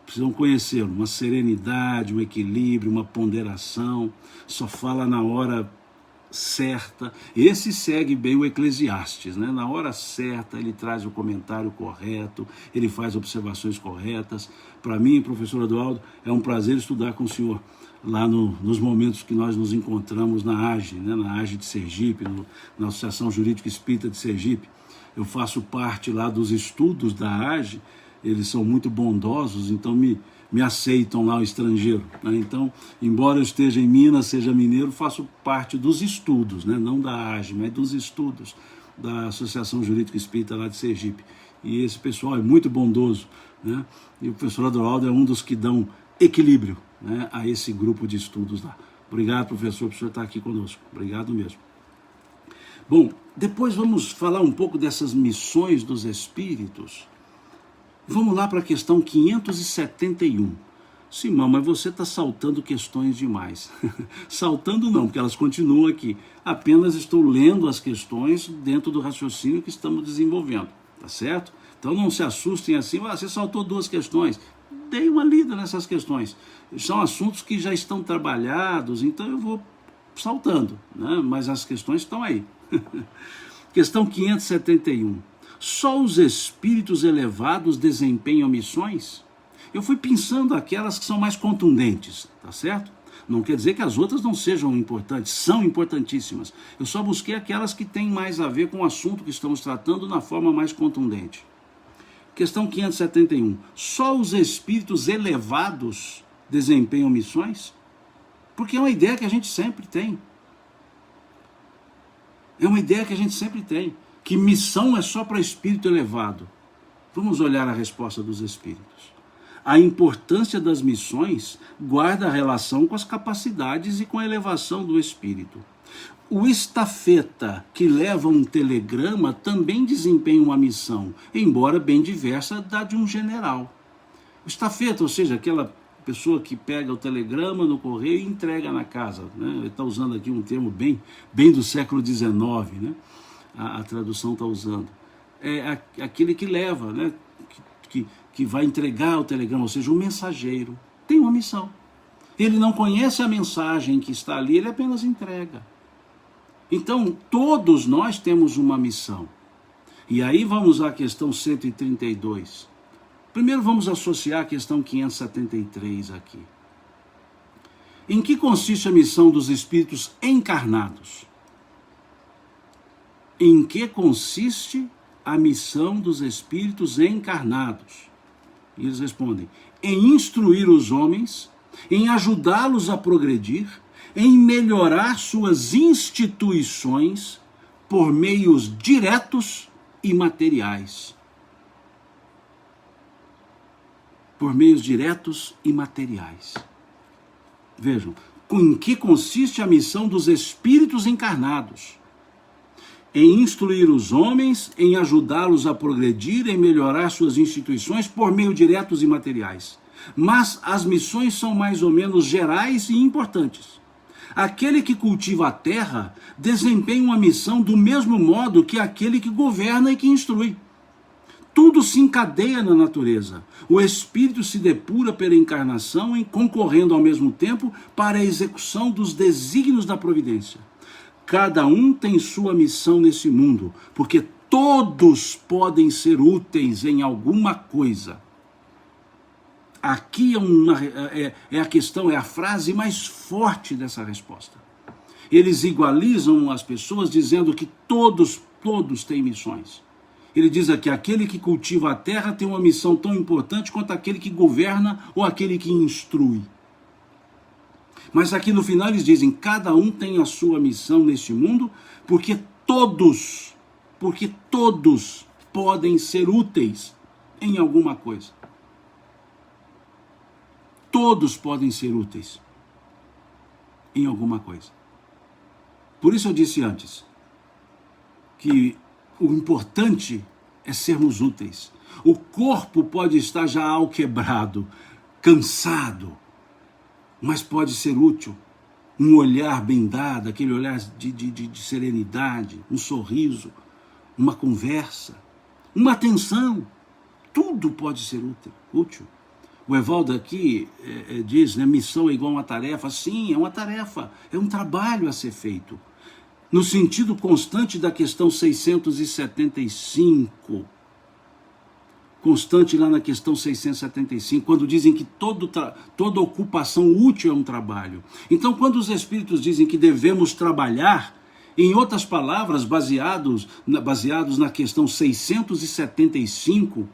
Precisam conhecê-lo, uma serenidade, um equilíbrio, uma ponderação, só fala na hora certa. Esse segue bem o Eclesiastes, né? Na hora certa ele traz o comentário correto, ele faz observações corretas. Para mim, professor Eduardo, é um prazer estudar com o senhor lá nos momentos que nós nos encontramos na AGE, né? Na AGE de Sergipe, na Associação Jurídica Espírita de Sergipe. Eu faço parte lá dos estudos da AGE. Eles são muito bondosos, então me aceitam lá o estrangeiro, né? Então, embora eu esteja em Minas, seja mineiro, faço parte dos estudos, né? Não da AGE, mas dos estudos da Associação Jurídica Espírita lá de Sergipe. E esse pessoal é muito bondoso, né? E o professor Adroaldo é um dos que dão equilíbrio, né, a esse grupo de estudos lá. Obrigado, professor, por o senhor estar aqui conosco. Obrigado mesmo. Bom, depois vamos falar um pouco dessas missões dos espíritos. Vamos lá para a questão 571. Simão, mas você está saltando questões demais. Saltando não, porque elas continuam aqui. Apenas estou lendo as questões dentro do raciocínio que estamos desenvolvendo, tá certo? Então não se assustem assim, você saltou 2 questões. Dei uma lida nessas questões. São assuntos que já estão trabalhados, então eu vou saltando, né? Mas as questões estão aí. Questão 571. Só os espíritos elevados desempenham missões? Eu fui pensando aquelas que são mais contundentes, tá certo? Não quer dizer que as outras não sejam importantes, são importantíssimas. Eu só busquei aquelas que têm mais a ver com o assunto que estamos tratando na forma mais contundente. Questão 571. Só os espíritos elevados desempenham missões? Porque é uma ideia que a gente sempre tem. É uma ideia que a gente sempre tem. Que missão é só para espírito elevado. Vamos olhar a resposta dos espíritos. A importância das missões guarda relação com as capacidades e com a elevação do espírito. O estafeta que leva um telegrama também desempenha uma missão, embora bem diversa da de um general. O estafeta, ou seja, aquela pessoa que pega o telegrama no correio e entrega na casa, né? Ele está usando aqui um termo bem do século XIX, né? A tradução está usando. É aquele que leva, né? Que vai entregar o telegrama, ou seja, o mensageiro tem uma missão. Ele não conhece a mensagem que está ali, ele apenas entrega. Então, todos nós temos uma missão. E aí vamos à questão 132. Primeiro vamos associar a questão 573 aqui. Em que consiste a missão dos espíritos encarnados? Em que consiste a missão dos espíritos encarnados? E eles respondem: em instruir os homens, em ajudá-los a progredir, em melhorar suas instituições por meios diretos e materiais. Por meios diretos e materiais. Vejam, em que consiste a missão dos espíritos encarnados? Em instruir os homens, em ajudá-los a progredir, em melhorar suas instituições por meio diretos e materiais. Mas as missões são mais ou menos gerais e importantes. Aquele que cultiva a terra desempenha uma missão do mesmo modo que aquele que governa e que instrui. Tudo se encadeia na natureza. O espírito se depura pela encarnação e concorrendo ao mesmo tempo para a execução dos desígnios da providência. Cada um tem sua missão nesse mundo, porque todos podem ser úteis em alguma coisa. Aqui é a questão, é a frase mais forte dessa resposta. Eles igualizam as pessoas dizendo que todos têm missões. Ele diz aqui, aquele que cultiva a terra tem uma missão tão importante quanto aquele que governa ou aquele que instrui. Mas aqui no final eles dizem, cada um tem a sua missão neste mundo, porque todos podem ser úteis em alguma coisa. Todos podem ser úteis em alguma coisa. Por isso eu disse antes, que o importante é sermos úteis. O corpo pode estar já alquebrado, cansado, mas pode ser útil. Um olhar bem dado, aquele olhar de serenidade, um sorriso, uma conversa, uma atenção, tudo pode ser útil. O Evaldo aqui diz, né, missão é igual a uma tarefa. Sim, é uma tarefa, é um trabalho a ser feito. No sentido constante da questão 675, constante lá na questão 675, quando dizem que toda ocupação útil é um trabalho. Então, quando os espíritos dizem que devemos trabalhar, em outras palavras, baseados na questão 675,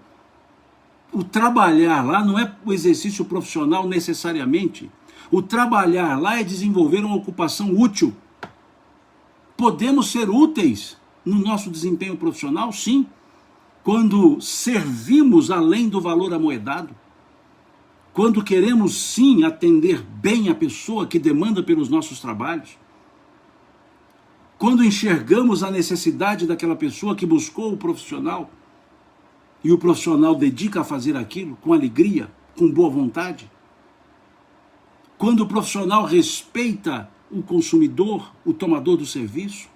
o trabalhar lá não é o exercício profissional necessariamente. O trabalhar lá é desenvolver uma ocupação útil. Podemos ser úteis no nosso desempenho profissional? Sim. Quando servimos além do valor amoedado. Quando queremos, sim, atender bem a pessoa que demanda pelos nossos trabalhos. Quando enxergamos a necessidade daquela pessoa que buscou o profissional e o profissional dedica a fazer aquilo com alegria, com boa vontade. Quando o profissional respeita o consumidor, o tomador do serviço.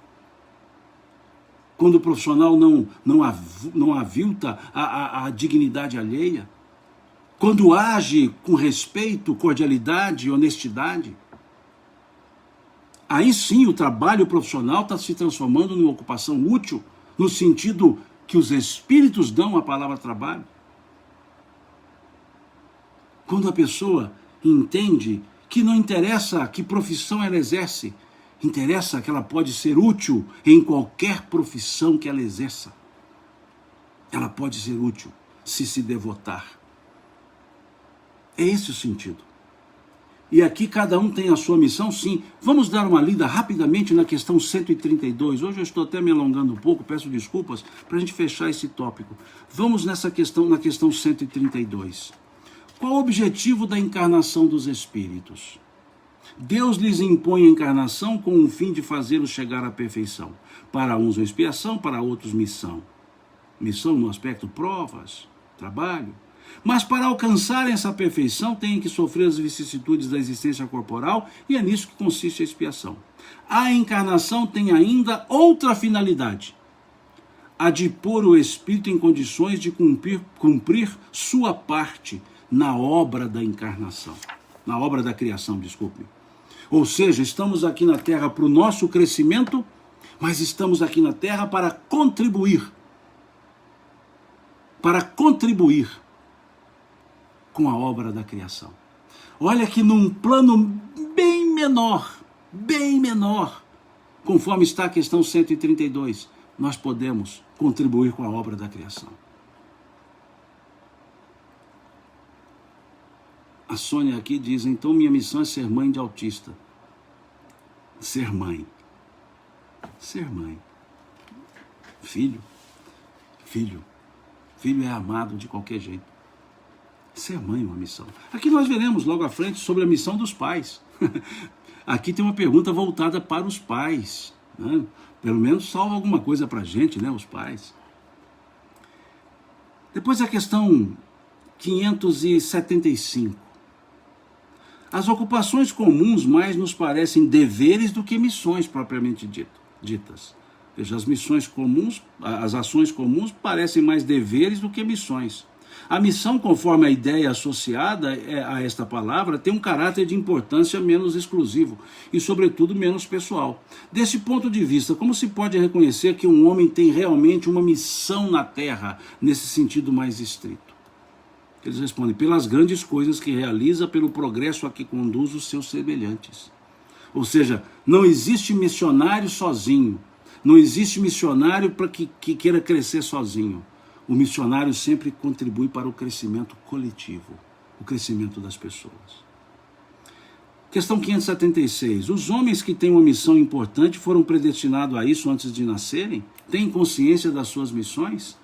Quando o profissional não avilta a dignidade alheia. Quando age com respeito, cordialidade e honestidade. Aí sim o trabalho profissional está se transformando numa ocupação útil, no sentido que os espíritos dão à palavra trabalho. Quando a pessoa entende que não interessa que profissão ela exerce, interessa que ela pode ser útil em qualquer profissão que ela exerça. Ela pode ser útil se devotar. É esse o sentido. E aqui cada um tem a sua missão, sim. Vamos dar uma lida rapidamente na questão 132. Hoje eu estou até me alongando um pouco, peço desculpas, para a gente fechar esse tópico. Vamos na questão 132. Qual o objetivo da encarnação dos espíritos? Deus lhes impõe a encarnação com o fim de fazê-los chegar à perfeição. Para uns uma expiação, para outros missão. Missão no aspecto provas, trabalho. Mas para alcançarem essa perfeição, têm que sofrer as vicissitudes da existência corporal, e é nisso que consiste a expiação. A encarnação tem ainda outra finalidade: a de pôr o espírito em condições de cumprir sua parte na obra da encarnação, na obra da criação, desculpe. Ou seja, estamos aqui na Terra para o nosso crescimento, mas estamos aqui na Terra para contribuir com a obra da criação. Olha que num plano bem menor, conforme está a questão 132, nós podemos contribuir com a obra da criação. A Sônia aqui diz, então minha missão é ser mãe de autista. Ser mãe. Filho é amado de qualquer jeito. Ser mãe é uma missão. Aqui nós veremos logo à frente sobre a missão dos pais. Aqui tem uma pergunta voltada para os pais, né? Pelo menos salva alguma coisa para a gente, né, os pais. Depois a questão 575. As ocupações comuns mais nos parecem deveres do que missões propriamente ditas. Veja, as missões comuns, as ações comuns parecem mais deveres do que missões. A missão, conforme a ideia associada a esta palavra, tem um caráter de importância menos exclusivo e, sobretudo, menos pessoal. Desse ponto de vista, como se pode reconhecer que um homem tem realmente uma missão na Terra, nesse sentido mais estrito? Eles respondem: pelas grandes coisas que realiza, pelo progresso a que conduz os seus semelhantes. Ou seja, não existe missionário sozinho, não existe missionário para que queira crescer sozinho. O missionário sempre contribui para o crescimento coletivo, o crescimento das pessoas. Questão 576. Os homens que têm uma missão importante foram predestinados a isso antes de nascerem? Têm consciência das suas missões?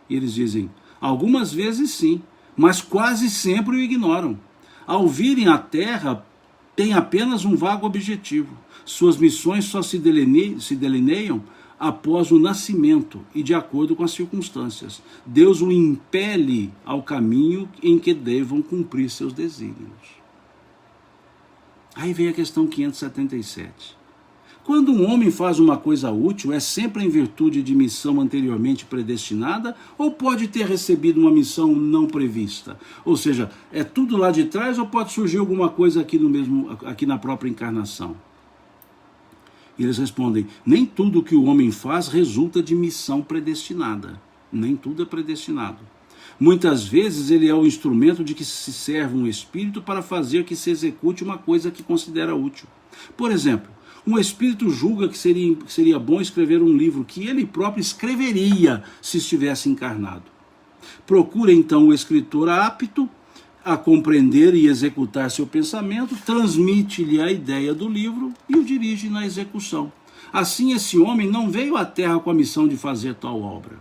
E eles dizem: algumas vezes sim, mas quase sempre o ignoram. Ao virem à Terra, têm apenas um vago objetivo. Suas missões só se delineiam após o nascimento e de acordo com as circunstâncias. Deus o impele ao caminho em que devam cumprir seus desígnios. Aí vem a questão 577. Quando um homem faz uma coisa útil, é sempre em virtude de missão anteriormente predestinada ou pode ter recebido uma missão não prevista? Ou seja, é tudo lá de trás ou pode surgir alguma coisa aqui na própria encarnação? E eles respondem: nem tudo que o homem faz resulta de missão predestinada. Nem tudo é predestinado. Muitas vezes ele é o instrumento de que se serve um espírito para fazer que se execute uma coisa que considera útil. Por exemplo, um espírito julga que seria bom escrever um livro que ele próprio escreveria se estivesse encarnado. Procura então o escritor apto a compreender e executar seu pensamento, transmite-lhe a ideia do livro e o dirige na execução. Assim, esse homem não veio à Terra com a missão de fazer tal obra.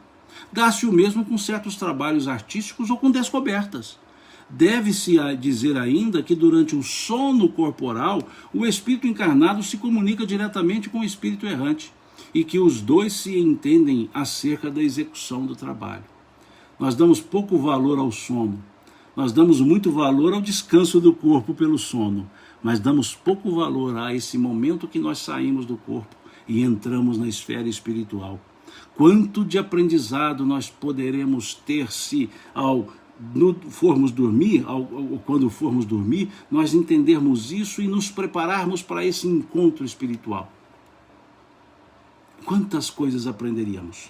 Dá-se o mesmo com certos trabalhos artísticos ou com descobertas. Deve-se dizer ainda que durante o sono corporal, o espírito encarnado se comunica diretamente com o espírito errante e que os dois se entendem acerca da execução do trabalho. Nós damos pouco valor ao sono. Nós damos muito valor ao descanso do corpo pelo sono, mas damos pouco valor a esse momento que nós saímos do corpo e entramos na esfera espiritual. Quanto de aprendizado nós poderemos ter se quando formos dormir, nós entendermos isso e nos prepararmos para esse encontro espiritual. Quantas coisas aprenderíamos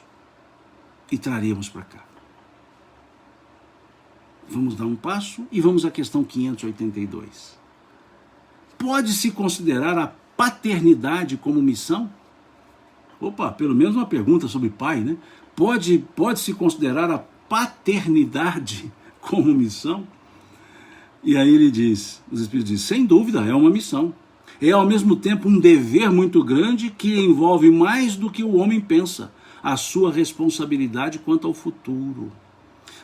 e traríamos para cá. Vamos dar um passo e vamos à questão 582. Pode-se considerar a paternidade como missão? Opa, pelo menos uma pergunta sobre pai, né? Pode-se considerar a paternidade como missão? E aí ele diz, os Espíritos dizem: sem dúvida, é uma missão. É ao mesmo tempo um dever muito grande que envolve mais do que o homem pensa, a sua responsabilidade quanto ao futuro.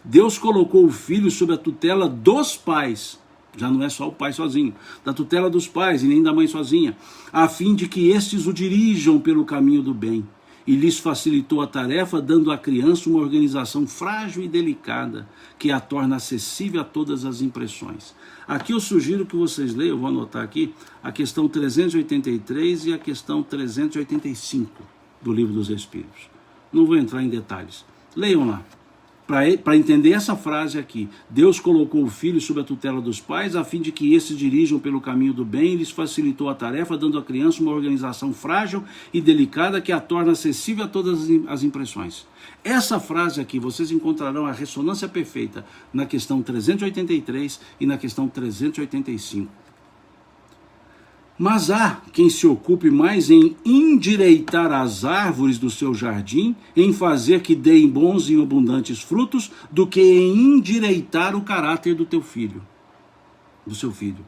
Deus colocou o filho sob a tutela dos pais, já não é só o pai sozinho, da tutela dos pais e nem da mãe sozinha, a fim de que estes o dirijam pelo caminho do bem. E lhes facilitou a tarefa, dando à criança uma organização frágil e delicada, que a torna acessível a todas as impressões. Aqui eu sugiro que vocês leiam, eu vou anotar aqui, a questão 383 e a questão 385 do Livro dos Espíritos. Não vou entrar em detalhes. Leiam lá. Para entender essa frase aqui: Deus colocou o filho sob a tutela dos pais, a fim de que esses dirijam pelo caminho do bem, e lhes facilitou a tarefa, dando à criança uma organização frágil e delicada que a torna acessível a todas as impressões. Essa frase aqui, vocês encontrarão a ressonância perfeita na questão 383 e na questão 385. Mas há quem se ocupe mais em endireitar as árvores do seu jardim, em fazer que deem bons e abundantes frutos, do que em endireitar o caráter do seu filho.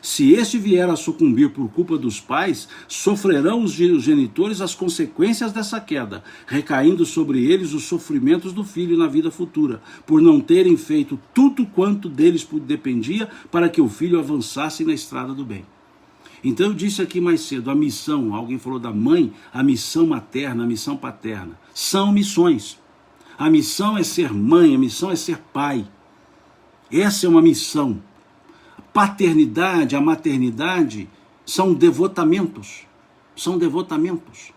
Se este vier a sucumbir por culpa dos pais, sofrerão os genitores as consequências dessa queda, recaindo sobre eles os sofrimentos do filho na vida futura, por não terem feito tudo quanto deles dependia para que o filho avançasse na estrada do bem. Então eu disse aqui mais cedo, a missão, alguém falou da mãe, a missão materna, a missão paterna, são missões. A missão é ser mãe, a missão é ser pai. Essa é uma missão. paternidade, a maternidade são devotamentos. São devotamentos.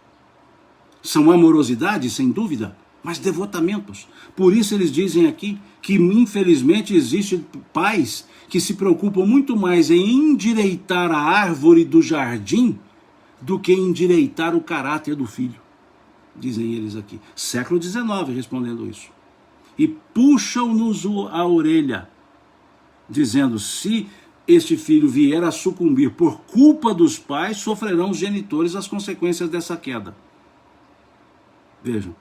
São amorosidade, sem dúvida, mas devotamentos. Por isso eles dizem aqui que, infelizmente, existem pais que se preocupam muito mais em endireitar a árvore do jardim do que endireitar o caráter do filho. Dizem eles aqui. Século XIX respondendo isso. E puxam-nos a orelha, dizendo: se este filho vier a sucumbir por culpa dos pais, sofrerão os genitores as consequências dessa queda. Vejam.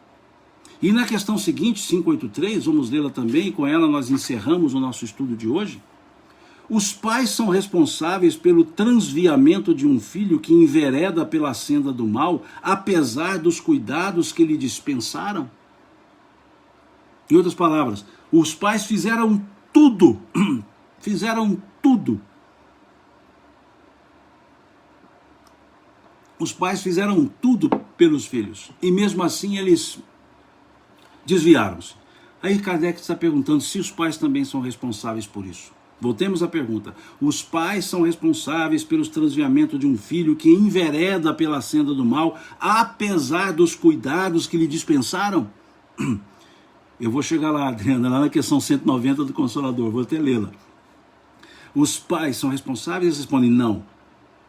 E na questão seguinte, 583, vamos lê-la também, e com ela nós encerramos o nosso estudo de hoje. Os pais são responsáveis pelo transviamento de um filho que envereda pela senda do mal, apesar dos cuidados que lhe dispensaram? Em outras palavras, os pais fizeram tudo, fizeram tudo. Os pais fizeram tudo pelos filhos, e mesmo assim eles desviaram-se. Aí Kardec está perguntando se os pais também são responsáveis por isso. Voltemos à pergunta. Os pais são responsáveis pelos transviamentos de um filho que envereda pela senda do mal, apesar dos cuidados que lhe dispensaram? Eu vou chegar lá, Adriana, lá na questão 190 do Consolador, vou até lê-la. Os pais são responsáveis? Eles respondem não.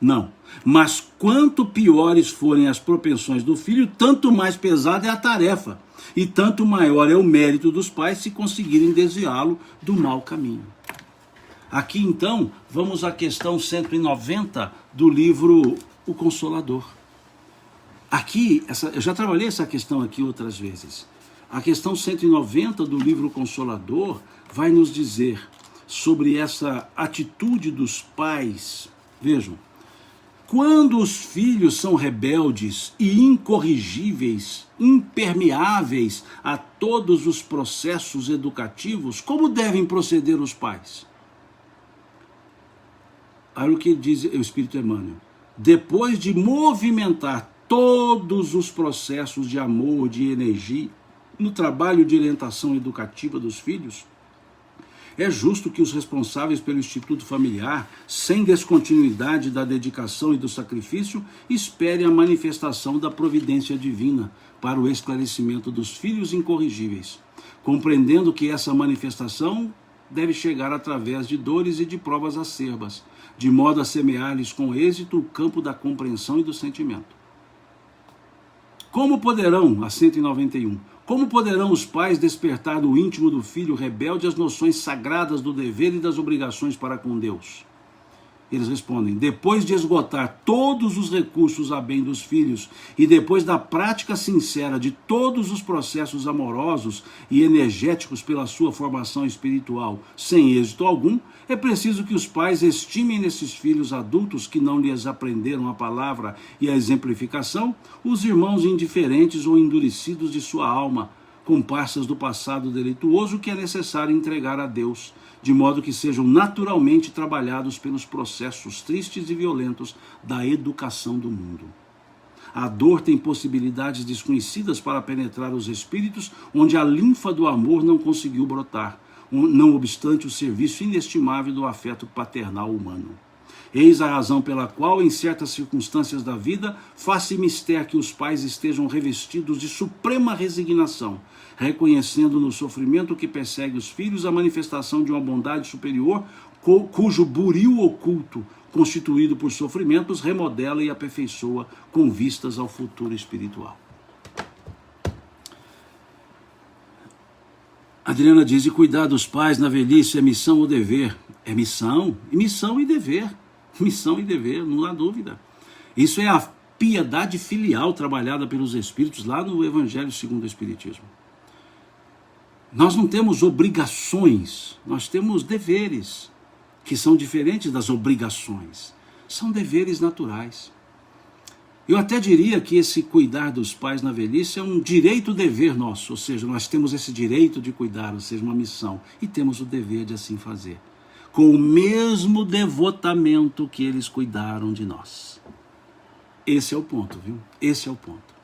Não. Mas quanto piores forem as propensões do filho, tanto mais pesada é a tarefa. E tanto maior é o mérito dos pais se conseguirem desviá-lo do mau caminho. Aqui então, vamos à questão 190 do livro O Consolador. Aqui, eu já trabalhei essa questão aqui outras vezes. A questão 190 do livro O Consolador vai nos dizer sobre essa atitude dos pais. Vejam, quando os filhos são rebeldes e incorrigíveis, impermeáveis a todos os processos educativos, como devem proceder os pais? Olha o que diz o Espírito Emmanuel. Depois de movimentar todos os processos de amor, de energia, no trabalho de orientação educativa dos filhos, é justo que os responsáveis pelo instituto familiar, sem descontinuidade da dedicação e do sacrifício, esperem a manifestação da providência divina para o esclarecimento dos filhos incorrigíveis, compreendendo que essa manifestação deve chegar através de dores e de provas acerbas, de modo a semear-lhes com êxito o campo da compreensão e do sentimento. Como poderão, a 191, como poderão os pais despertar no íntimo do filho rebelde as noções sagradas do dever e das obrigações para com Deus? Eles respondem: depois de esgotar todos os recursos a bem dos filhos e depois da prática sincera de todos os processos amorosos e energéticos pela sua formação espiritual, sem êxito algum, é preciso que os pais estimem nesses filhos adultos que não lhes aprenderam a palavra e a exemplificação, os irmãos indiferentes ou endurecidos de sua alma, comparsas do passado delituoso que é necessário entregar a Deus, de modo que sejam naturalmente trabalhados pelos processos tristes e violentos da educação do mundo. A dor tem possibilidades desconhecidas para penetrar os espíritos onde a linfa do amor não conseguiu brotar, não obstante o serviço inestimável do afeto paternal humano. Eis a razão pela qual, em certas circunstâncias da vida, faz-se mister que os pais estejam revestidos de suprema resignação, reconhecendo no sofrimento que persegue os filhos a manifestação de uma bondade superior, cujo buril oculto, constituído por sofrimentos, remodela e aperfeiçoa com vistas ao futuro espiritual. Adriana diz: e cuidar dos pais na velhice é missão ou dever? É missão e dever. Missão e dever, não há dúvida. Isso é a piedade filial trabalhada pelos Espíritos lá no Evangelho segundo o Espiritismo. Nós não temos obrigações, nós temos deveres, que são diferentes das obrigações. São deveres naturais. Eu até diria que esse cuidar dos pais na velhice é um direito-dever nosso, ou seja, nós temos esse direito de cuidar, ou seja, uma missão, e temos o dever de assim fazer, com o mesmo devotamento que eles cuidaram de nós. Esse é o ponto, viu? Esse é o ponto.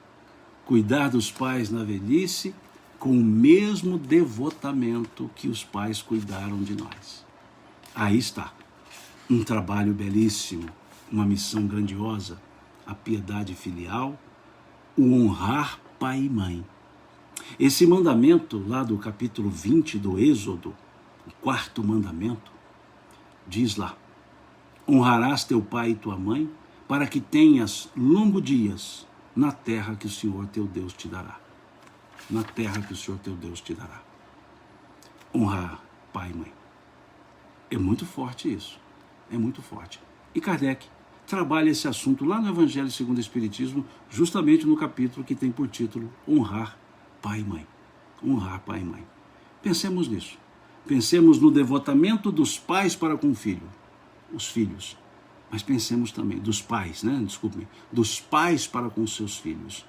Cuidar dos pais na velhice com o mesmo devotamento que os pais cuidaram de nós. Aí está. um trabalho belíssimo, uma missão grandiosa, a piedade filial, o honrar pai e mãe. Esse mandamento lá do capítulo 20 do Êxodo, o quarto mandamento, diz lá: honrarás teu pai e tua mãe, para que tenhas longos dias na terra que o Senhor teu Deus te dará. Na terra que o Senhor teu Deus te dará. Honrar pai e mãe. É muito forte isso. É muito forte. E Kardec trabalha esse assunto lá no Evangelho segundo o Espiritismo, justamente no capítulo que tem por título honrar pai e mãe. Honrar pai e mãe. Pensemos nisso. Pensemos no devotamento dos pais para com o filho, os filhos. Mas pensemos também dos pais, dos pais para com seus filhos.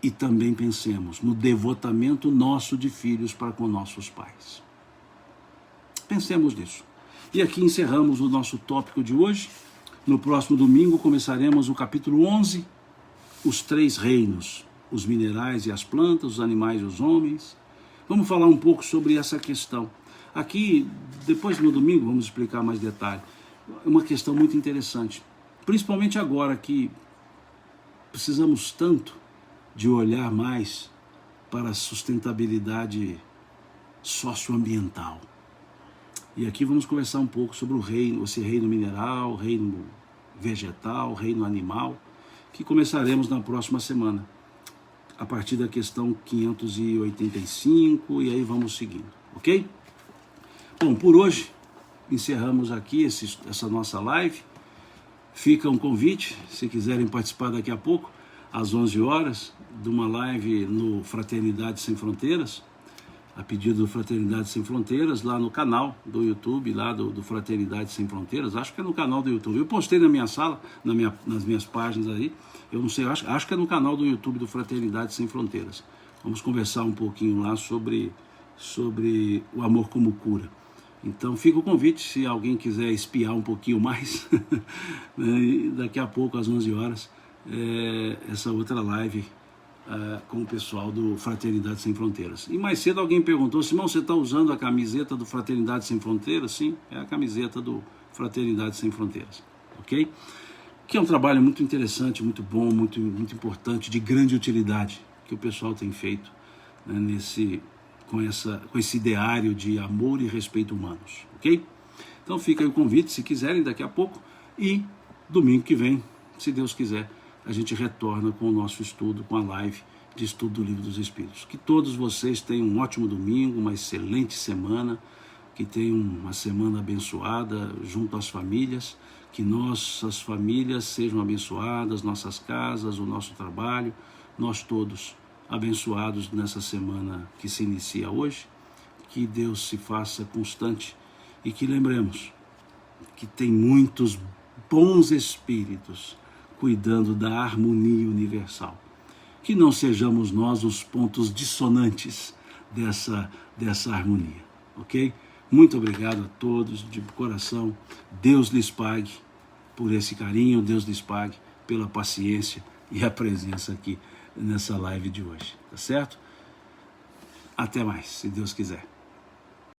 E também pensemos no devotamento nosso de filhos para com nossos pais. Pensemos nisso. E aqui encerramos o nosso tópico de hoje. No próximo domingo começaremos o capítulo 11, os três reinos, os minerais e as plantas, os animais e os homens. Vamos falar um pouco sobre essa questão. Aqui, depois no domingo, vamos explicar mais detalhe. É uma questão muito interessante, principalmente agora que precisamos tanto de olhar mais para a sustentabilidade socioambiental. E aqui vamos conversar um pouco sobre o reino, esse reino mineral, reino vegetal, reino animal, que começaremos na próxima semana, a partir da questão 585, e aí vamos seguindo, ok? Bom, por hoje, encerramos aqui essa nossa live. Fica um convite, se quiserem participar daqui a pouco, às 11 horas, de uma live no Fraternidade Sem Fronteiras, a pedido do Fraternidade Sem Fronteiras, lá no canal do YouTube, lá do Fraternidade Sem Fronteiras, acho que é no canal do YouTube. Eu postei na minha sala, nas minhas páginas aí, eu não sei, acho que é no canal do YouTube do Fraternidade Sem Fronteiras. Vamos conversar um pouquinho lá sobre o amor como cura. Então fica o convite, se alguém quiser espiar um pouquinho mais, daqui a pouco às 11 horas, essa outra live com o pessoal do Fraternidade Sem Fronteiras. E mais cedo alguém perguntou: Simão, você está usando a camiseta do Fraternidade Sem Fronteiras? Sim, é a camiseta do Fraternidade Sem Fronteiras, ok? Que é um trabalho muito interessante, muito bom, muito importante, de grande utilidade, que o pessoal tem feito, né, com esse ideário de amor e respeito humanos, ok? Então fica aí o convite, se quiserem, daqui a pouco, e domingo que vem, se Deus quiser, a gente retorna com o nosso estudo, com a live de estudo do Livro dos Espíritos. Que todos vocês tenham um ótimo domingo, uma excelente semana, que tenham uma semana abençoada junto às famílias, que nossas famílias sejam abençoadas, nossas casas, o nosso trabalho, nós todos abençoados nessa semana que se inicia hoje, que Deus se faça constante e que lembremos que tem muitos bons espíritos cuidando da harmonia universal. Que não sejamos nós os pontos dissonantes dessa harmonia, ok? Muito obrigado a todos, de coração. Deus lhes pague por esse carinho, Deus lhes pague pela paciência e a presença aqui nessa live de hoje, tá certo? Até mais, se Deus quiser.